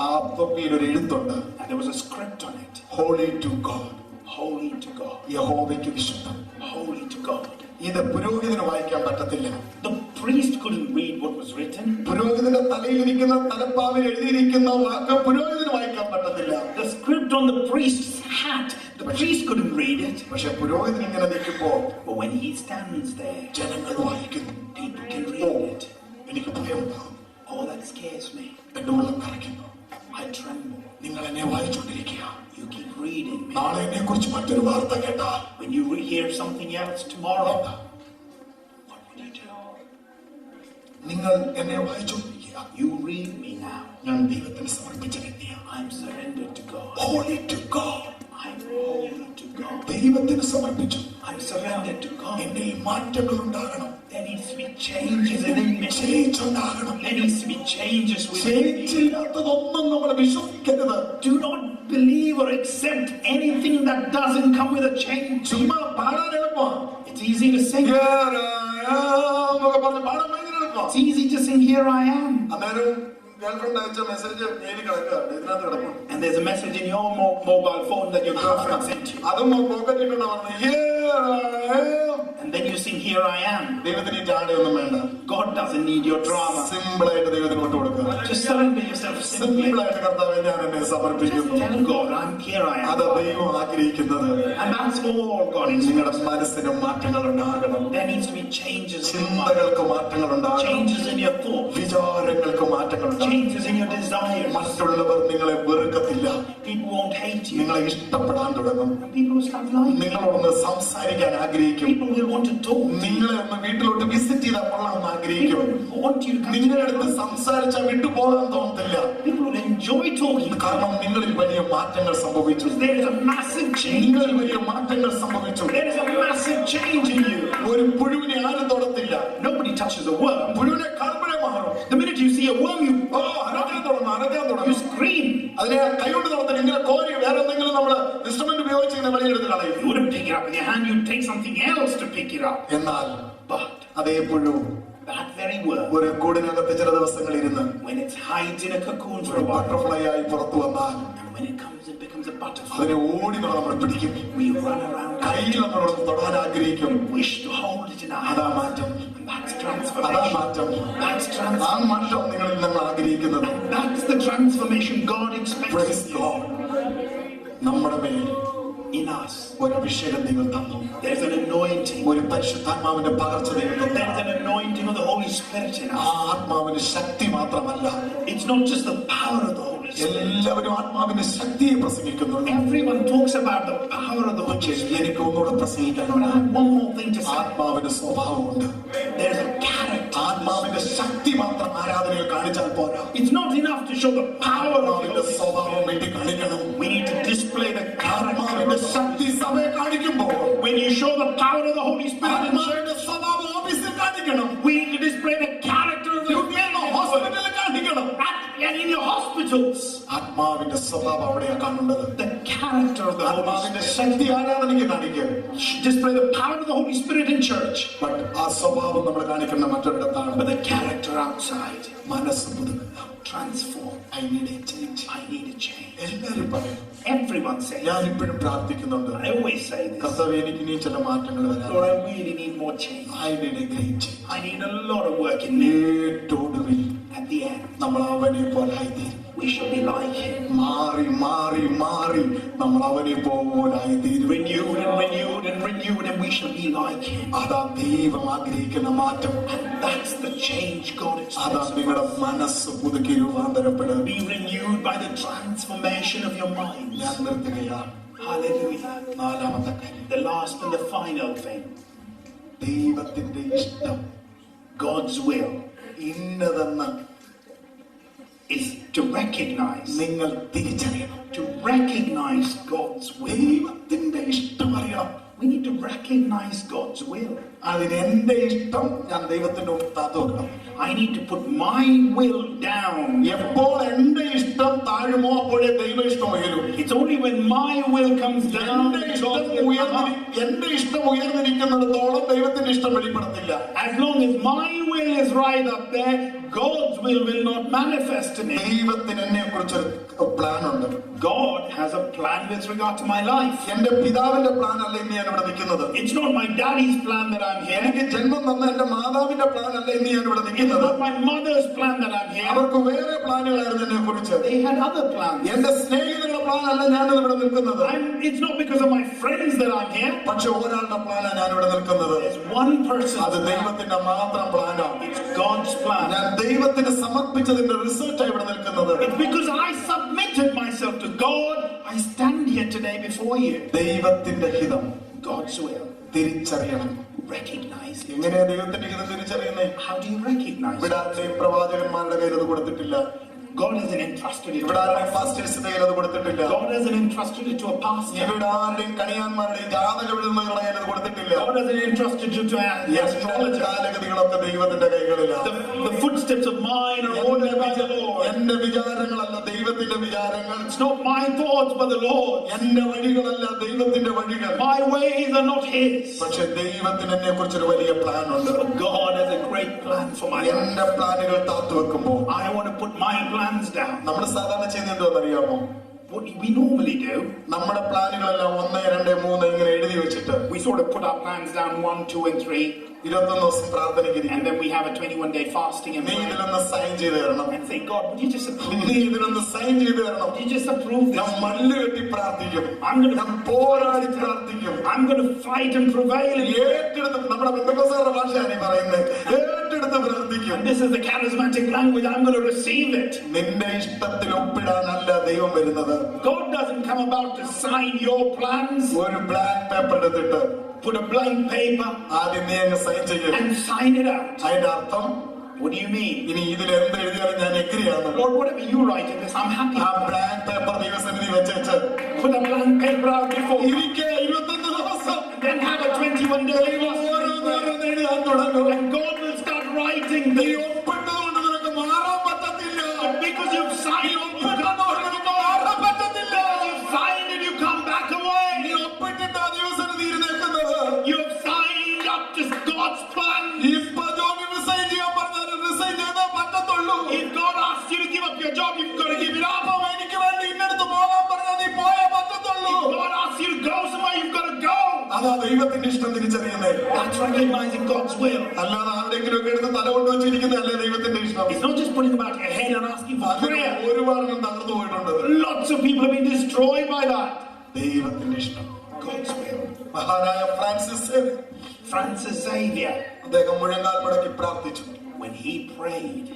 ആ തൊപ്പിയിൽ ഒരു എഴുത്തുണ്ട്, and there was a script on it. Holy to God. Holy to God. യഹോവയ്ക്ക് വിശുദ്ധം. Holy to God. ഇത് പുരോഹിതന് വായിക്കാൻ പറ്റത്തില്ല. The priest couldn't read what was written. പുരോഹിതന്റെ തലയിലിരിക്കുന്ന തലപ്പാവിൽ എഴുതിയിരിക്കുന്ന വാക്ക് പുരോഹിതന് വായിക്കാൻ പറ്റത്തില്ല. The script on the priest's hat, the priest couldn't read it. പക്ഷെ പുരോഹിതൻ ഇങ്ങനെ നിൽക്കുമ്പോൾ But when he stands there, ജനങ്ങൾ വായിക്കുന്നു. people can read it. എനിക്ക് ഭയമുണ്ടാകും. Oh, that scares me. എന്റെ ഉള്ളം കറയ്ക്കുന്നു. I tremble. നിങ്ങൾ എന്നെ വായിച്ചുകൊണ്ടിരിക്കുക. You keep reading me. നാളെ എന്നെ കുറിച്ച് മറ്റൊരു വാർത്ത കേട്ടാൽ When you hear something else tomorrow, what would you do? നിങ്ങൾ എന്നെ വായിച്ചുകൊണ്ടിരിക്കുക. You read me now. ഞാൻ ദൈവത്തിന് സമർപ്പിച്ച വ്യക്തിയാണ്. I'm surrendered to God. Holy to God. I'm holy to God. ദൈവത്തിന് സമർപ്പിച്ചു. I'm surrendered to God. എന്നിൽ മാറ്റങ്ങൾ ഉണ്ടാകണം. There needs to be changes within me. Change ഉണ്ടാകണം. There needs to be changes within me. Change ഇല്ലാത്തതൊന്നും നമ്മൾ വിശ്വസിക്കരുത്. Do not believe or accept anything that doesn't come with a change. ചുമ്മാ പാടാൻ എളുപ്പമാണ്. It's easy to sing. പറഞ്ഞ് പാടാൻ ഭയങ്കര എളുപ്പമാണ്. It's easy to sing, here I am. അന്നേരം ഗേൾഫ്രണ്ട് അയച്ച മെസ്സേജ് മെയിലിൽ കിടക്കുക, ഇതിനകത്ത് കിടക്കും. And there's a message in your mobile phone that your girlfriend sent you. അതും പോക്കറ്റ് ഇട്ടുണ്ട് പറഞ്ഞു. And then you sing, here I am. ദൈവത്തിന് ഈ ജാടയൊന്നും വേണ്ട. God doesn't need your drama. Simple ആയിട്ട് ദൈവത്തിന് വിട്ടു കൊടുക്കുക. Just surrender yourself simply. Simple ആയിട്ട് കർത്താവേ ഞാൻ എന്നെ സമർപ്പിക്കുന്നു. Tell God, here I അത് am. ദൈവം ആഗ്രഹിക്കുന്നത്. And that's all God is. നിങ്ങളുടെ മനസ്സിന് മാറ്റങ്ങൾ ഉണ്ടാകണം. There needs to be changes in your mind. ചിന്തകൾക്ക് മാറ്റങ്ങൾ ഉണ്ടാകണം. Changes in your thoughts. വിചാരങ്ങൾക്ക് മാറ്റങ്ങൾ ഉണ്ടാകണം. Changes in your desires. മറ്റുള്ളവർ നിങ്ങളെ വെറുക്കത്തില്ല. People won't hate you. നിങ്ങളെ ഇഷ്ടപ്പെടാൻ തുടങ്ങും. People will start liking you. നിങ്ങളോടൊന്ന് സംസാരിക്കാൻ ആഗ്രഹിക്കും. People will want to talk. നിങ്ങളെ ഒന്ന് വീട്ടിലോട്ട് വിസിറ്റ് ചെയ്താൽ കൊള്ളാമെന്ന് ആഗ്രഹിക്കും. People want you to come. നിങ്ങളുടെ അടുത്ത് സംസാരിച്ചാൽ വിട്ടുപോകാൻ തോന്നത്തില്ല. People will enjoy talking. കാരണം നിങ്ങളിൽ വലിയ മാറ്റങ്ങൾ സംഭവിച്ചു. There is a massive change. നിങ്ങളിൽ വലിയ മാറ്റങ്ങൾ സംഭവിച്ചു. There is a massive change in you. ഒരു പുഴുവിനെ ആരും തൊടത്തില്ല. Nobody touches a worm. പുഴുവിനെ കാണുമ്പോഴേ മാറും. The minute you see a worm, you അരക്കാൻ തുടങ്ങും. scream. അതിനെ കൈകൊണ്ട് നടത്തില്ല. ഇങ്ങനെ കോരി വേറെ എന്തെങ്കിലും നമ്മള് ഇൻസ്ട്രുമെന്റ് ഉപയോഗിച്ച് ഇങ്ങനെ വെളിയെടുത്ത് കളയും. You wouldn't pick it up in your hand, you'd take something else to pick it up. എന്നാൽ But അതേ പുഴു that very worm, ഒരു കൂടിനകത്ത് ചില ദിവസങ്ങൾ ഇരുന്ന് when it hides in a cocoon for ഒരു a while, ബട്ടർഫ്ലൈ ആയി പുറത്തു വന്നാൽ and when it comes, it becomes a butterfly. അതിനെ ഓടി നമ്മൾ പിടിക്കും. We run around, കയ്യിൽ നമ്മളോട് തൊടാൻ ആഗ്രഹിക്കും. wish to hold it in our അതാ hand. മാറ്റം. And That's അതാ transformation. മാറ്റം. That's ആ transformation. മാറ്റം നിങ്ങളിൽ നമ്മൾ ആഗ്രഹിക്കുന്നത്. That's the transformation God expects Praise God. നമ്മുടെ മേൽ in us. ഒരു അഭിഷേകം ദൈവം തന്നു. There's an anointing. ഒരു പരിശുദ്ധാത്മാവിന്റെ പകർച്ച ദൈവം തന്നു. There's an anointing of the Holy Spirit in ആ us. ആത്മാവിന് ശക്തി മാത്രമല്ല, It's not just the power of the Holy Spirit. എല്ലാവരും ആത്മാവിന്റെ ശക്തിയെ പ്രസംഗിക്കുന്നുണ്ട്. Everyone talks about the power of the Holy പക്ഷേ Spirit. എനിക്ക് ഒന്നുകൂടെ But I പ്രസംഗിക്കാനുണ്ട്. have one more thing to say. ആത്മാവിന്റെ സ്വഭാവമുണ്ട്. There's a character. ആത്മാവിന്റെ ശക്തി മാത്രം ആരാധനയിൽ കാണിച്ചാൽ പോരാ. It's not enough to show the power of the ആത്മാവിന്റെ Holy Spirit. സ്വഭാവം വേണ്ടി കാണിക്കണം. We need to display the character. ആത്മാവിന്റെ ശക്തി സഭയെ കാണിക്കുമ്പോൾ When you show the power of the Holy Spirit in church, ആത്മാവിന്റെ സ്വഭാവം ഓഫീസിൽ കാണിക്കണം. we need to display the character of the ഹോസ്പിറ്റലിൽ കാണിക്കണം. and in your hospitals. ആത്മാവിന്റെ സ്വഭാവം അവിടെയാ കാണേണ്ടത്. The character of the Holy ആത്മാവിന്റെ Spirit. ശക്തി ആരാധനയ്ക്ക് കാണിക്കുക. Display the power of the Holy Spirit in church, but ആ സ്വഭാവം നമ്മൾ കാണിക്കുന്ന മറ്റൊരിടത്താണ്. but the character outside. മനസ്സ് പുതുക്കുക. Transform. I need a change. I need a change. എല്ലാവരും പറയും. Everyone says. ഞാൻ ഇപ്പോഴും പ്രാർത്ഥിക്കുന്നുണ്ട്. I always say this. കർത്താവേ, എനിക്ക് ഇനി ചില മാറ്റങ്ങൾ വരാൻ. Lord, I really need more change. I need a great change. I need a lot of work in me. ഏറ്റൊടുവിൽ At the end, നമ്മൾ അവനെ പോലായിത്തീരും. we shall be like Him. മാറി മാറി മാറി നമ്മൾ അവനെ പോലായിത്തീരും. Renewed and renewed and renewed, and we shall be like Him. അതാ ദൈവം ആഗ്രഹിക്കുന്ന മാറ്റം. And that's the change God അതാ expects. നിങ്ങളുടെ മനസ്സ് പുതുക്കി രൂപാന്തരപ്പെടുക. Be renewed by the transformation of your mind. ഞാൻ നിർത്തുകയാണ്. Hallelujah. നാലാമത്തെ കാര്യം, The last and the final thing, ദൈവത്തിന്റെ ഇഷ്ടം God's will, ഇന്നതെന്ന് is to recognize നിങ്ങൾ തിരിച്ചറിയണം. God's will. ദൈവത്തിന്റെ ഇഷ്ടം അറിയണം. We need to recognize God's will. അതിന് എന്റെ ഇഷ്ടം ഞാൻ ദൈവത്തിന്റെ മുമ്പാകെ വെക്കണം. I need to put my will down. എപ്പോൾ എന്റെ ഇഷ്ടം താഴുമോ അപ്പോഴേ ദൈവ ഇഷ്ടം ഉയരും. It's only when my will comes down എന്റെ that ഇഷ്ടം God's will come up. എന്റെ ഇഷ്ടം ഉയർന്നിരിക്കുന്നിടത്തോളം ദൈവത്തിന്റെ ഇഷ്ടം വെളിപ്പെടത്തില്ല. As long as my will is right up there, God's will not manifest in me. ദൈവത്തിന് എന്നെ കുറിച്ചൊരു പ്ലാൻ ഉണ്ട്. God has a plan with regard to my life. എന്റെ പിതാവിന്റെ പ്ലാൻ അല്ല ഇന്ന് ഞാൻ ഇവിടെ നിൽക്കുന്നത്. It's not my daddy's plan that I'm here. എനിക്ക് ജന്മം തന്ന എന്റെ മാതാവിന്റെ പ്ലാൻ അല്ല ഇന്ന് ഞാൻ ഇവിടെ It's നിൽക്കുന്നത്. not my mother's plan that I'm here. അവർക്ക് വേറെ പ്ലാനുകളായിരുന്നു എന്നെ കുറിച്ച്. They had other plans. എന്റെ സ്നേഹിതരുടെ പ്ലാൻ അല്ല ഞാൻ ഇവിടെ നിൽക്കുന്നത്. It's not because of my friends that I'm here. പക്ഷെ ഒരാളുടെ പ്ലാനാണ് ഞാൻ ഇവിടെ നിൽക്കുന്നത്. There's one person. അത് ദൈവത്തിന്റെ മാത്രം പ്ലാനാണ്. It's God's plan. ഞാൻ ദൈവത്തിന് സമർപ്പിച്ചതിന്റെ റിസൾട്ടാണ് ഇവിടെ നിൽക്കുന്നത്. It's because I submitted myself to God, I stand here today before you. ദൈവത്തിന്റെ ഹിതം God's will. തിരിച്ചറിയണം. Recognize it. എങ്ങനെയാ ദൈവത്തിന്റെ ഹിതം തിരിച്ചറിയുന്നത്? How do you recognize ഇവിടെ it? ആരുടെയും പ്രവാചകന്മാരുടെ കയ്യിൽ അത് കൊടുത്തിട്ടില്ല. God hasn't entrusted it to ഇവിടെ ആരുടെയും us. പാസ്റ്റേഴ്സിന്റെ കയ്യിൽ അത് കൊടുത്തിട്ടില്ല. God hasn't entrusted it to a pastor. ഇവിടെ ആരുടെയും കണിയാന്മാരുടെയും ജാതക വിടുന്നവരുടെ കയ്യിൽ അത് കൊടുത്തിട്ടില്ല. God hasn't entrusted it to the astrologer. കാലഗതികളൊക്കെ ദൈവത്തിന്റെ കൈകളിലാണ്. The footsteps of mine are ordered by the Lord. എന്റെ വിചാരങ്ങളല്ല ദൈവത്തിന്റെ വിചാരങ്ങൾ. It's not my thoughts but the Lord's. എന്റെ വഴികളല്ല ദൈവത്തിന്റെ വഴികൾ. My ways are not His. പക്ഷെ ദൈവത്തിന് എന്നെ കുറിച്ചൊരു വലിയ പ്ലാൻ ഉണ്ട്. But God has a great plan for my life. എന്റെ പ്ലാനുകൾ താത്തു വെക്കുമ്പോൾ I want to put my plans down. നമ്മൾ സാധാരണ ചെയ്യുന്നത് എന്താണെന്നറിയാമോ? What we normally do, നമ്മുടെ പ്ലാനുകളെല്ലാം 1, 2, 3 ഇങ്ങനെ എഴുതി വെച്ചിട്ട് we sort of put our plans down 1, 2, and 3, 21 ദിവസം പ്രാർത്ഥനയ്ക്ക് and then we have a 21-day fasting and നീ prayer ഇതിലൊന്ന് സൈൻ ചെയ്ത് തരണം. and say, God, would you just approve? നീ ഇതിലൊന്ന് സൈൻ ചെയ്ത് തരണം. Would you just approve ഞാൻ this? മല്ല് കെട്ടി പ്രാർത്ഥിക്കും. I'm going ഞാൻ to പോരാടി പ്രാർത്ഥിക്കും. I'm going to fight and prevail. ഏറ്റെടുത്ത് നമ്മുടെ ബന്ധുക്കോസുകാരുടെ ഭാഷയാണ് ഈ പറയുന്നത്. ഏറ്റെടുത്ത് പ്രാർത്ഥിക്കും. And this is the charismatic language. I'm going to receive it. നിന്റെ ഇഷ്ടത്തിൽ ഒപ്പിടാനല്ല ദൈവം വരുന്നത്. God doesn't come about to sign your plans. ഒരു ബ്ലാക്ക് പേപ്പർ എടുത്തിട്ട് Put a blank paper ആദ്യം നീ അങ്ങ് സൈൻ ചെയ്യും. and sign it out. അതിന്റെ അർത്ഥം What do you mean? ഇനി ഇതിൽ എന്ത് എഴുതിയാലും ഞാൻ എഗ്രിയാണ്. Lord, whatever you write in this, I'm happy. ആ ബ്ലാക്ക് പേപ്പർ ദൈവസന്നിധി വെച്ച് Put a blank paper out before. ഇരിക്കെ 21 ദിവസം Then have a 21-day fast. ഓരോന്നോരോന്ന് എഴുതാൻ തുടങ്ങും. And God will start writing. നീ ഒപ്പിട്ടതുകൊണ്ട് നിനക്ക് മാറാൻ പറ്റത്തില്ല. Because you've signed it, ഒപ്പിട്ടതുകൊണ്ട് നിനക്ക് മാറാൻ പറ്റത്തില്ല. you signed it, you come back away. നീ ഒപ്പിട്ടിട്ട് ആ ദിവസന്നിധി ഇരുന്നേക്കുന്നത്. You have signed up to God's plan. ഇപ്പൊ ജോലി റിസൈൻ ചെയ്യാൻ പറഞ്ഞാൽ റിസൈൻ ചെയ്തേ പറ്റത്തുള്ളൂ. If God asks you to give up your job, you've got to give it up. അപ്പൊ എനിക്ക് വേണ്ടി ഇന്നടുത്ത് പോകാൻ പറഞ്ഞാൽ നീ പോയേ പറ്റത്തുള്ളൂ. If God asks you to go somewhere, you've got to go. അതാ ദൈവത്തിന്റെ ഇഷ്ടം തിരിച്ചറിയുന്നത്. That's recognizing God's will. അല്ലാതെ ആരുടെങ്കിലും ഒക്കെ എടുത്ത് തല കൊണ്ട് വെച്ചിരിക്കുന്നതല്ലേ ദൈവത്തിന്റെ ഇഷ്ടം. It's not just putting about your head and asking for prayer. ഒരുപാട് തകർന്നു പോയിട്ടുണ്ട്. Lots of people have been destroyed by that. ദൈവത്തിന്റെ ഇഷ്ടം. God's will. മഹാനായ Francis Xavier, അദ്ദേഹം മുഴങ്കാൽ മടക്കി പ്രാർത്ഥിച്ചു. when he prayed,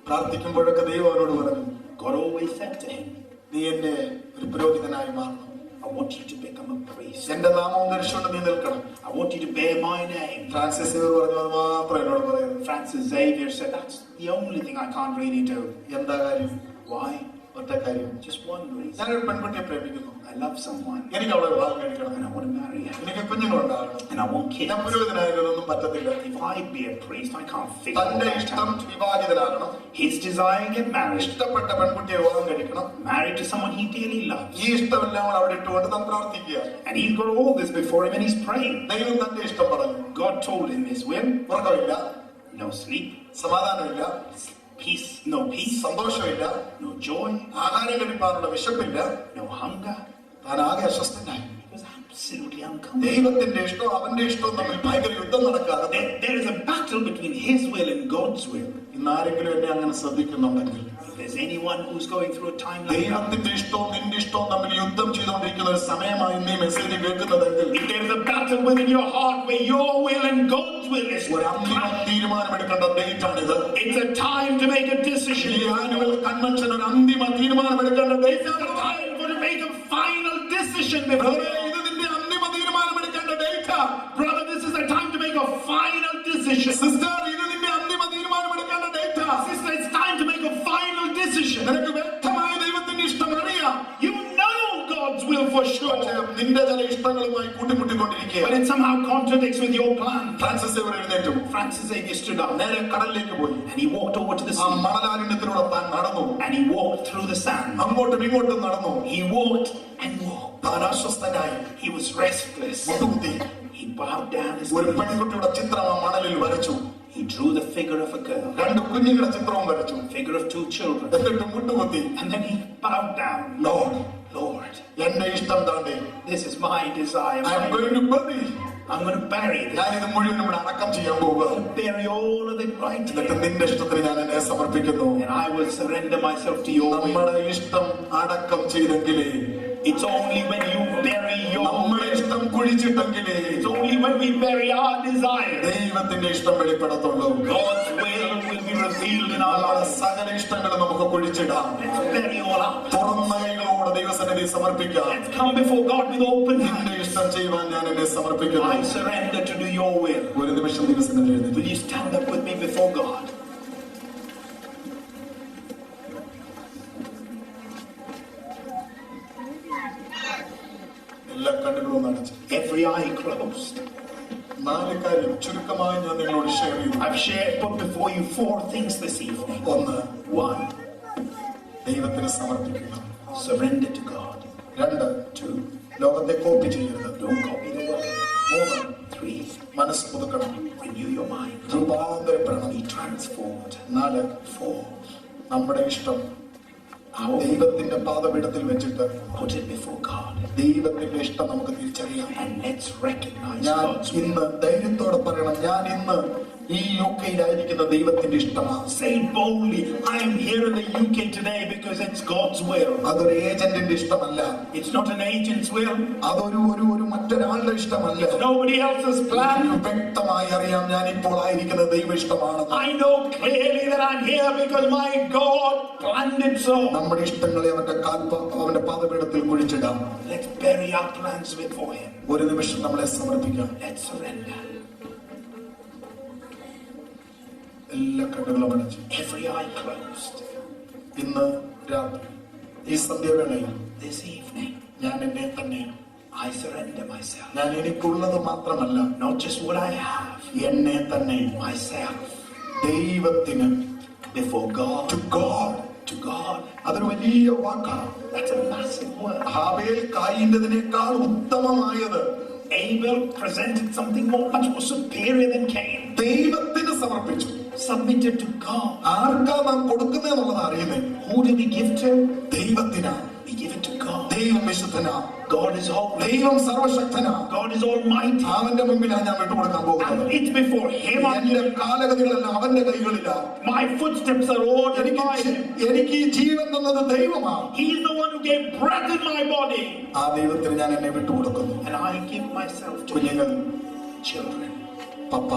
പ്രാർത്ഥിക്കുമ്പോഴൊക്കെ ദൈവം അവനോട് പറഞ്ഞു, God always said to him, നീ എന്റെ ഒരു പുരോഹിതനായി മാറണം. I want you to become a priest. എന്റെ നാമം ധരിച്ചുകൊണ്ട് നീ നിൽക്കണം. I want you to bear my name. Francis Xavier പറഞ്ഞു, അത് മാത്രം എന്നോട് പറയുന്നത്. Francis Xavier said, that's the only thing I can't really do. എന്താ കാര്യം? Why? ഒറ്റ കാര്യം, Just one reason. ഞാനൊരു പെൺകുട്ടിയെ പ്രേമിക്കുന്നു. I love someone എനിക്ക് അവളെ വിവാഹം കഴിക്കണം. and I want to marry her എനിക്ക് കുഞ്ഞുങ്ങളുണ്ടാകണം. and I want kids. ഞാൻ പുരോഹിതനായതൊന്നും പറ്റത്തില്ല. If I be a priest, I can't figure തന്റെ that ഇഷ്ടം out. വിവാഹിതനാകണം. His desire, get married. ഇഷ്ടപ്പെട്ട പെൺകുട്ടിയെ വിവാഹം കഴിക്കണം. Married to someone he dearly loves. ഈ ഇഷ്ടമെല്ലാം കൂടെ അവിടെ ഇട്ടുകൊണ്ട് താൻ പ്രാർത്ഥിക്കുക. And he's got all this before him and he's praying. ദൈവം തന്റെ ഇഷ്ടം പറഞ്ഞു. God told him his will. ഉറക്കമില്ല, No sleep. സമാധാനമില്ല, Peace. No peace. സന്തോഷമില്ല, No joy. ആഹാരം കഴിപ്പാനുള്ള വിശപ്പില്ല. No hunger. താൻ ആകെ അസ്വസ്ഥനായി. He was absolutely uncomfortable. ദൈവത്തിന്റെ ഇഷ്ടവും അവന്റെ ഇഷ്ടവും തമ്മിൽ ഭയങ്കര യുദ്ധം നടക്കാതെ There is a battle between his will and God's will. ഇന്ന് ആരെങ്കിലും എന്നെ അങ്ങനെ ശ്രദ്ധിക്കുന്നുണ്ടെങ്കിൽ, If there's anyone who's going through a time like that, ദൈവത്തിന്റെ ഇഷ്ടവും നിന്റെ ഇഷ്ടവും തമ്മിൽ യുദ്ധം ചെയ്തുകൊണ്ടിരിക്കുന്ന ഒരു സമയമായി നീ message കേൾക്കുന്നതെങ്കിൽ, if there's a battle within your heart where your will and God's will is, ഒരു അന്തിമ തീരുമാനമെടുക്കേണ്ട ഡേറ്റ് ആണിത്. it's a time to make a decision. ഈ ആനുവൽ കൺവെൻഷൻ ഒരു അന്തിമ തീരുമാനമെടുക്കേണ്ട date It's a time for to make a final decision ആണ്. before. ഇത് നിന്റെ അന്തിമ തീരുമാനമെടുക്കേണ്ട date. Brother, this is a time to make a final decision. Sister, ഇത് നിന്റെ അന്തിമ തീരുമാനമെടുക്കേണ്ട date. Sister, it's time to make a final decision. നിനക്ക് വ്യക്തമായ ദൈവത്തിന്റെ ഇഷ്ടം അറിയാം. You know God's will for പക്ഷേ sure, നിന്റെ ചില ഇഷ്ടങ്ങളുമായി കൂട്ടിമുട്ടിക്കൊണ്ടിരിക്കുക. but it somehow contradicts with your plan. Francis Xavier എഴുന്നേറ്റു. Francis Xavier stood up നേരെ കടലിലേക്ക് പോയി. and he walked over to the ആ sea മണലാരണ്യത്തിലൂടെ താൻ നടന്നു. and he walked through the sand. അങ്ങോട്ടും ഇങ്ങോട്ടും നടന്നു. He walked and walked. താൻ അസ്വസ്ഥനായി, He was restless. മുട്ടുകുത്തി. He bowed down his ഒരു head. പെൺകുട്ടിയുടെ ചിത്രം ആ മണലിൽ വരച്ചു. He drew the figure of a girl, രണ്ട് കുഞ്ഞുങ്ങളുടെ ചിത്രവും വരച്ചു. figure of two children, എന്നിട്ട് മുട്ടുകുത്തി. and then he bowed down. Lord, Lord, എന്റെ ഇഷ്ടം താണ്ടേ. this is my desire. I am going to bury. I'm going to bury this. ഞാൻ ഇത് മുഴുവൻ ഇവിടെ അടക്കം ചെയ്യാൻ പോവുക. Bury all of it right എന്നിട്ട് here. നിന്റെ ഇഷ്ടത്തിന് ഞാൻ എന്നെ സമർപ്പിക്കുന്നു. And I will surrender myself to your will. നമ്മുടെ ഇഷ്ടം അടക്കം ചെയ്തെങ്കിലേ, It's only when you bury your നമ്മുടെ will, ഇഷ്ടം കുഴിച്ചിട്ടെങ്കിലേ it's only when we bury our desire, ദൈവത്തിന്റെ ഇഷ്ടം വെളിപ്പെടത്തുള്ളൂ. God's will be revealed in our നമ്മുടെ lives. സകല ഇഷ്ടങ്ങളും നമുക്ക് കുഴിച്ചിടാം. Let's bury all up. തുറന്ന കൈകളോടെ ദൈവസന്നിധി സമർപ്പിക്കാം. Let's come before God with open hands. നിന്റെ ഇഷ്ടം ചെയ്യുവാൻ ഞാൻ എന്നെ സമർപ്പിക്കുന്നു. I surrender to do your will. ഒരു നിമിഷം ദൈവസന്നിധിയിൽ എഴുന്നേറ്റ്. Will you stand up with me before God? എല്ലാ കണ്ണുകളും അടച്ചു. Every eye closed. 4 കാര്യം ചുരുക്കമായി ഞാൻ നിങ്ങളോട് ഷെയർ ചെയ്തു. I've put before you 4 things this evening. 1, 1, ദൈവത്തിന് സമർപ്പിക്കുക. surrender to God. 2, 2, ലോകത്തെ കോപ്പി ചെയ്യരുത്. don't copy the world. 3, 3, മനസ്സ് പുതുക്കണം. renew your mind. രൂപാന്തരപ്പെടണം. Be transformed. 4, 4, നമ്മുടെ ഇഷ്ടം our ദൈവത്തിന്റെ പാദപീഠത്തിൽ വെച്ചിട്ട് put it before God ദൈവത്തിന്റെ ഇഷ്ടം നമുക്ക് തിരിച്ചറിയാം. and let's recognize ഞാൻ God's will. ഇന്ന് ധൈര്യത്തോടെ പറയണം, ഞാൻ ഇന്ന് ഈ യുകെയിലായിരിക്കുന്ന ദൈവത്തിന്റെ ഇഷ്ടമാണ്. Say it boldly, I am here in the UK today because it's God's will. അതൊരു ഏജന്റിന്റെ ഇഷ്ടമല്ല. It's not an agent's will. അതൊരു മറ്റൊരാളുടെ ഇഷ്ടമല്ല. It's nobody else's plan. വ്യക്തമായി അറിയാം ഞാൻ ഇപ്പോൾ ആയിരിക്കുന്ന ദൈവ ഇഷ്ടമാണ്. I know clearly that I'm here because my God planned it so. നമ്മുടെ ഇഷ്ടങ്ങളെ അവന്റെ പാദപീഠത്തിൽ കുഴിച്ചിടാം. Let's bury our plans before Him. ഒരു നിമിഷം നമ്മളെ സമർപ്പിക്കാം. Let's surrender. എല്ലാ കണ്ണുകളും അടച്ചു. Every eye closed. ഇന്ന് രാത്രി ഈ സന്ധ്യാവേളയിൽ This evening, ഞാൻ എന്നെ തന്നെ, I surrender myself. ഞാൻ എനിക്കുള്ളത് മാത്രമല്ല, Not just what I have, എന്നെ തന്നെ myself, ദൈവത്തിന്, before God. to God. To God. അതൊരു വലിയ വാക്കാണ്. That's a massive word. ഹാബേൽ കായീന്റേതിനേക്കാൾ ഉത്തമമായത് Abel presented something much more superior than Cain. ദൈവത്തിന് സമർപ്പിച്ചു. Submitted to God. ആർക്കാ നാം കൊടുക്കുന്നതെന്നുള്ളത് അറിയുന്നേ. Who do we give to? ദൈവത്തിനാണ്. We give it to God. ദൈവം വിശുദ്ധനാ, God is holy. ദൈവം സർവശക്തനാ, God is almighty. അവന്റെ മുമ്പിലാണ് ഞാൻ വിട്ടുകൊടുക്കാൻ പോകുന്നത്. And it's before Him. എന്റെ കാലഗതികളെല്ലാം അവന്റെ കൈകളിലാ. My footsteps are ordered by Him. എനിക്ക് ഈ ജീവൻ തന്നത് ദൈവമാണ്. He is the one who gave breath in my body. ആ ദൈവത്തിന് ഞാൻ എന്നെ വിട്ടുകൊടുക്കുന്നു. And I give myself to കുഞ്ഞുങ്ങൾ, children. പപ്പ,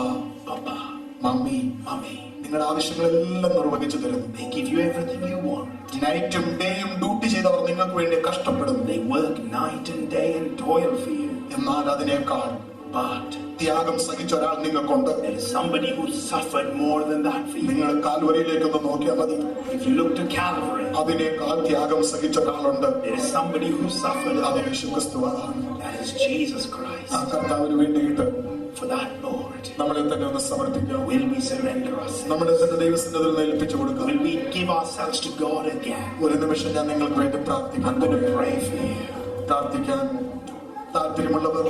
Papa, മമ്മി, Mommy, നിങ്ങളുടെ ആവശ്യങ്ങളെല്ലാം നിർവഹിച്ചു തരുന്നു. they give you everything you want. നൈറ്റും ഡേയും ഡ്യൂട്ടി ചെയ്തവർ നിങ്ങൾക്ക് വേണ്ടി കഷ്ടപ്പെടുന്നു. They work night and day and toil for you. എന്നാൽ അതിനേക്കാൾ But ത്യാഗം സഹിച്ച ഒരാൾ നിങ്ങൾക്കുണ്ട്. there is somebody who suffered more than that for you. നിങ്ങൾ കാൽവരിയിലേക്കൊന്ന് നോക്കിയാൽ മതി. If you look to Calvary, അതിനേക്കാൾ ത്യാഗം സഹിച്ച ഒരാളുണ്ട്. there is somebody who suffered. അത് യേശുക്രിസ്തുവാണ്. That is Jesus Christ. ആ കർത്താവിന് വേണ്ടിയിട്ട് For that Lord, നമ്മളെ തന്നെ ഒന്ന് സമർപ്പിക്കാം. will we surrender ourselves? നമ്മളെ തന്നെ ദൈവസന്നിധിയിൽ ഏൽപ്പിച്ചു കൊടുക്കാം. Will we give ourselves to God again? ഒരു നിമിഷം ഞാൻ നിങ്ങൾക്ക് വേണ്ടി I'm പ്രാർത്ഥിക്കാം. going to pray for you. പ്രാർത്ഥിക്കാൻ താല്പര്യമുള്ളവർ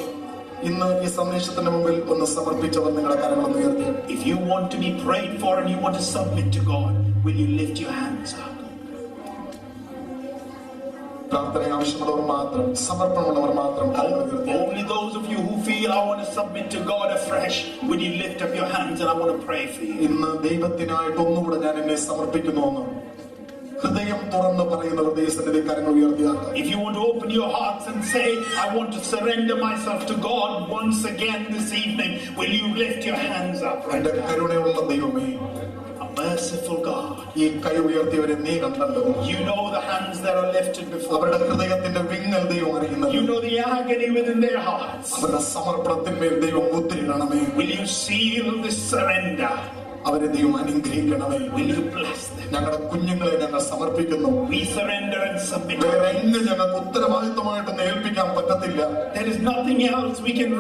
ഇന്ന് ഈ സന്ദേശത്തിന്റെ മുമ്പിൽ ഒന്ന് സമർപ്പിച്ചവർ നിങ്ങളുടെ കരങ്ങളൊന്ന് ഉയർത്തി. If you want to be prayed for and you want to submit to God, will you lift your hands up? പ്രാർത്ഥന ആവശ്യമുള്ളവർ മാത്രം, സമർപ്പണമുള്ളവർ മാത്രം കരങ്ങൾ ഉയർത്തി. Only those of you who feel I want to submit to God afresh, will you lift up your hands and I want to pray for you. ഇന്ന് ദൈവത്തിനായിട്ട് ഒന്നുകൂടെ ഞാൻ എന്നെ സമർപ്പിക്കുന്നു. ഹൃദയം തുറന്ന് പറയുന്നവർ ദൈവസന്നിധി കരങ്ങൾ ഉയർത്തിയാട്ടെ. If you want to open your hearts and say, I want to surrender myself to God once again this evening, will you lift your hands up? എന്റെ കരുണയുള്ള ദൈവമേ, A merciful God. ഈ കൈ ഉയർത്തിയവരെ നീ കണ്ടല്ലോ. You know the hands that are lifted before. അവരുടെ ഹൃദയത്തിന്റെ വിങ്ങൽ ദൈവം അറിയുന്നത്. You know the agony within their hearts. അവരുടെ സമർപ്പണത്തിന്മേൽ ദൈവം മുദ്രയിടണമേ. Will you seal this surrender? അവരെ ദൈവം അനുഗ്രഹിക്കണമേ. Will you bless them? ഞങ്ങളുടെ കുഞ്ഞുങ്ങളെ ഞങ്ങൾ സമർപ്പിക്കുന്നു. We surrender and submit. വേറെ എങ്ങും ഞങ്ങൾക്ക് ഉത്തരവാദിത്തമായിട്ടൊന്ന് ഏൽപ്പിക്കാൻ പറ്റത്തില്ല. There is nothing else we can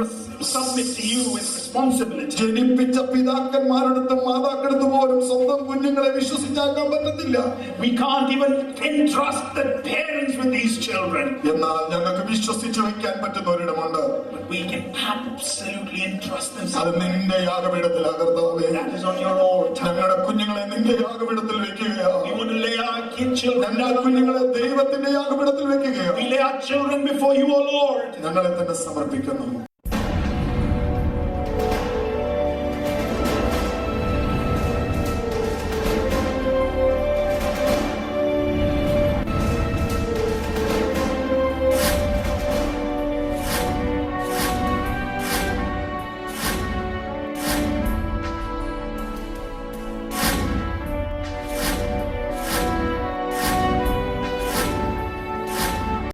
submit to you with responsibility. ജനിപ്പിച്ച പിതാക്കന്മാരെടുത്തും മാതാക്കളെടുത്തും പോലും സ്വന്തം കുഞ്ഞുങ്ങളെ വിശ്വസിച്ചാക്കാൻ പറ്റത്തില്ല. We can't even entrust the parents with these children. എന്നാൽ ഞങ്ങൾക്ക് വിശ്വസിച്ച് വയ്ക്കാൻ പറ്റുന്ന ഒരിടമുണ്ട്. But we can absolutely entrust them. അത് നിന്റെ യാഗപീഠത്തിൽ അകർത്താവേ. That is on your altar. ഞങ്ങളുടെ കുഞ്ഞുങ്ങളെ നിന്റെ യാഗപീഠത്തിൽ വെക്കുകയാണ്. We want to lay our children. ഞങ്ങളുടെ കുഞ്ഞുങ്ങളെ ദൈവത്തിന്റെ യാഗപീഠത്തിൽ വെക്കുകയാണ്. We lay our children before you, O Lord. ഞങ്ങളെ തന്നെ സമർപ്പിക്കുന്നു.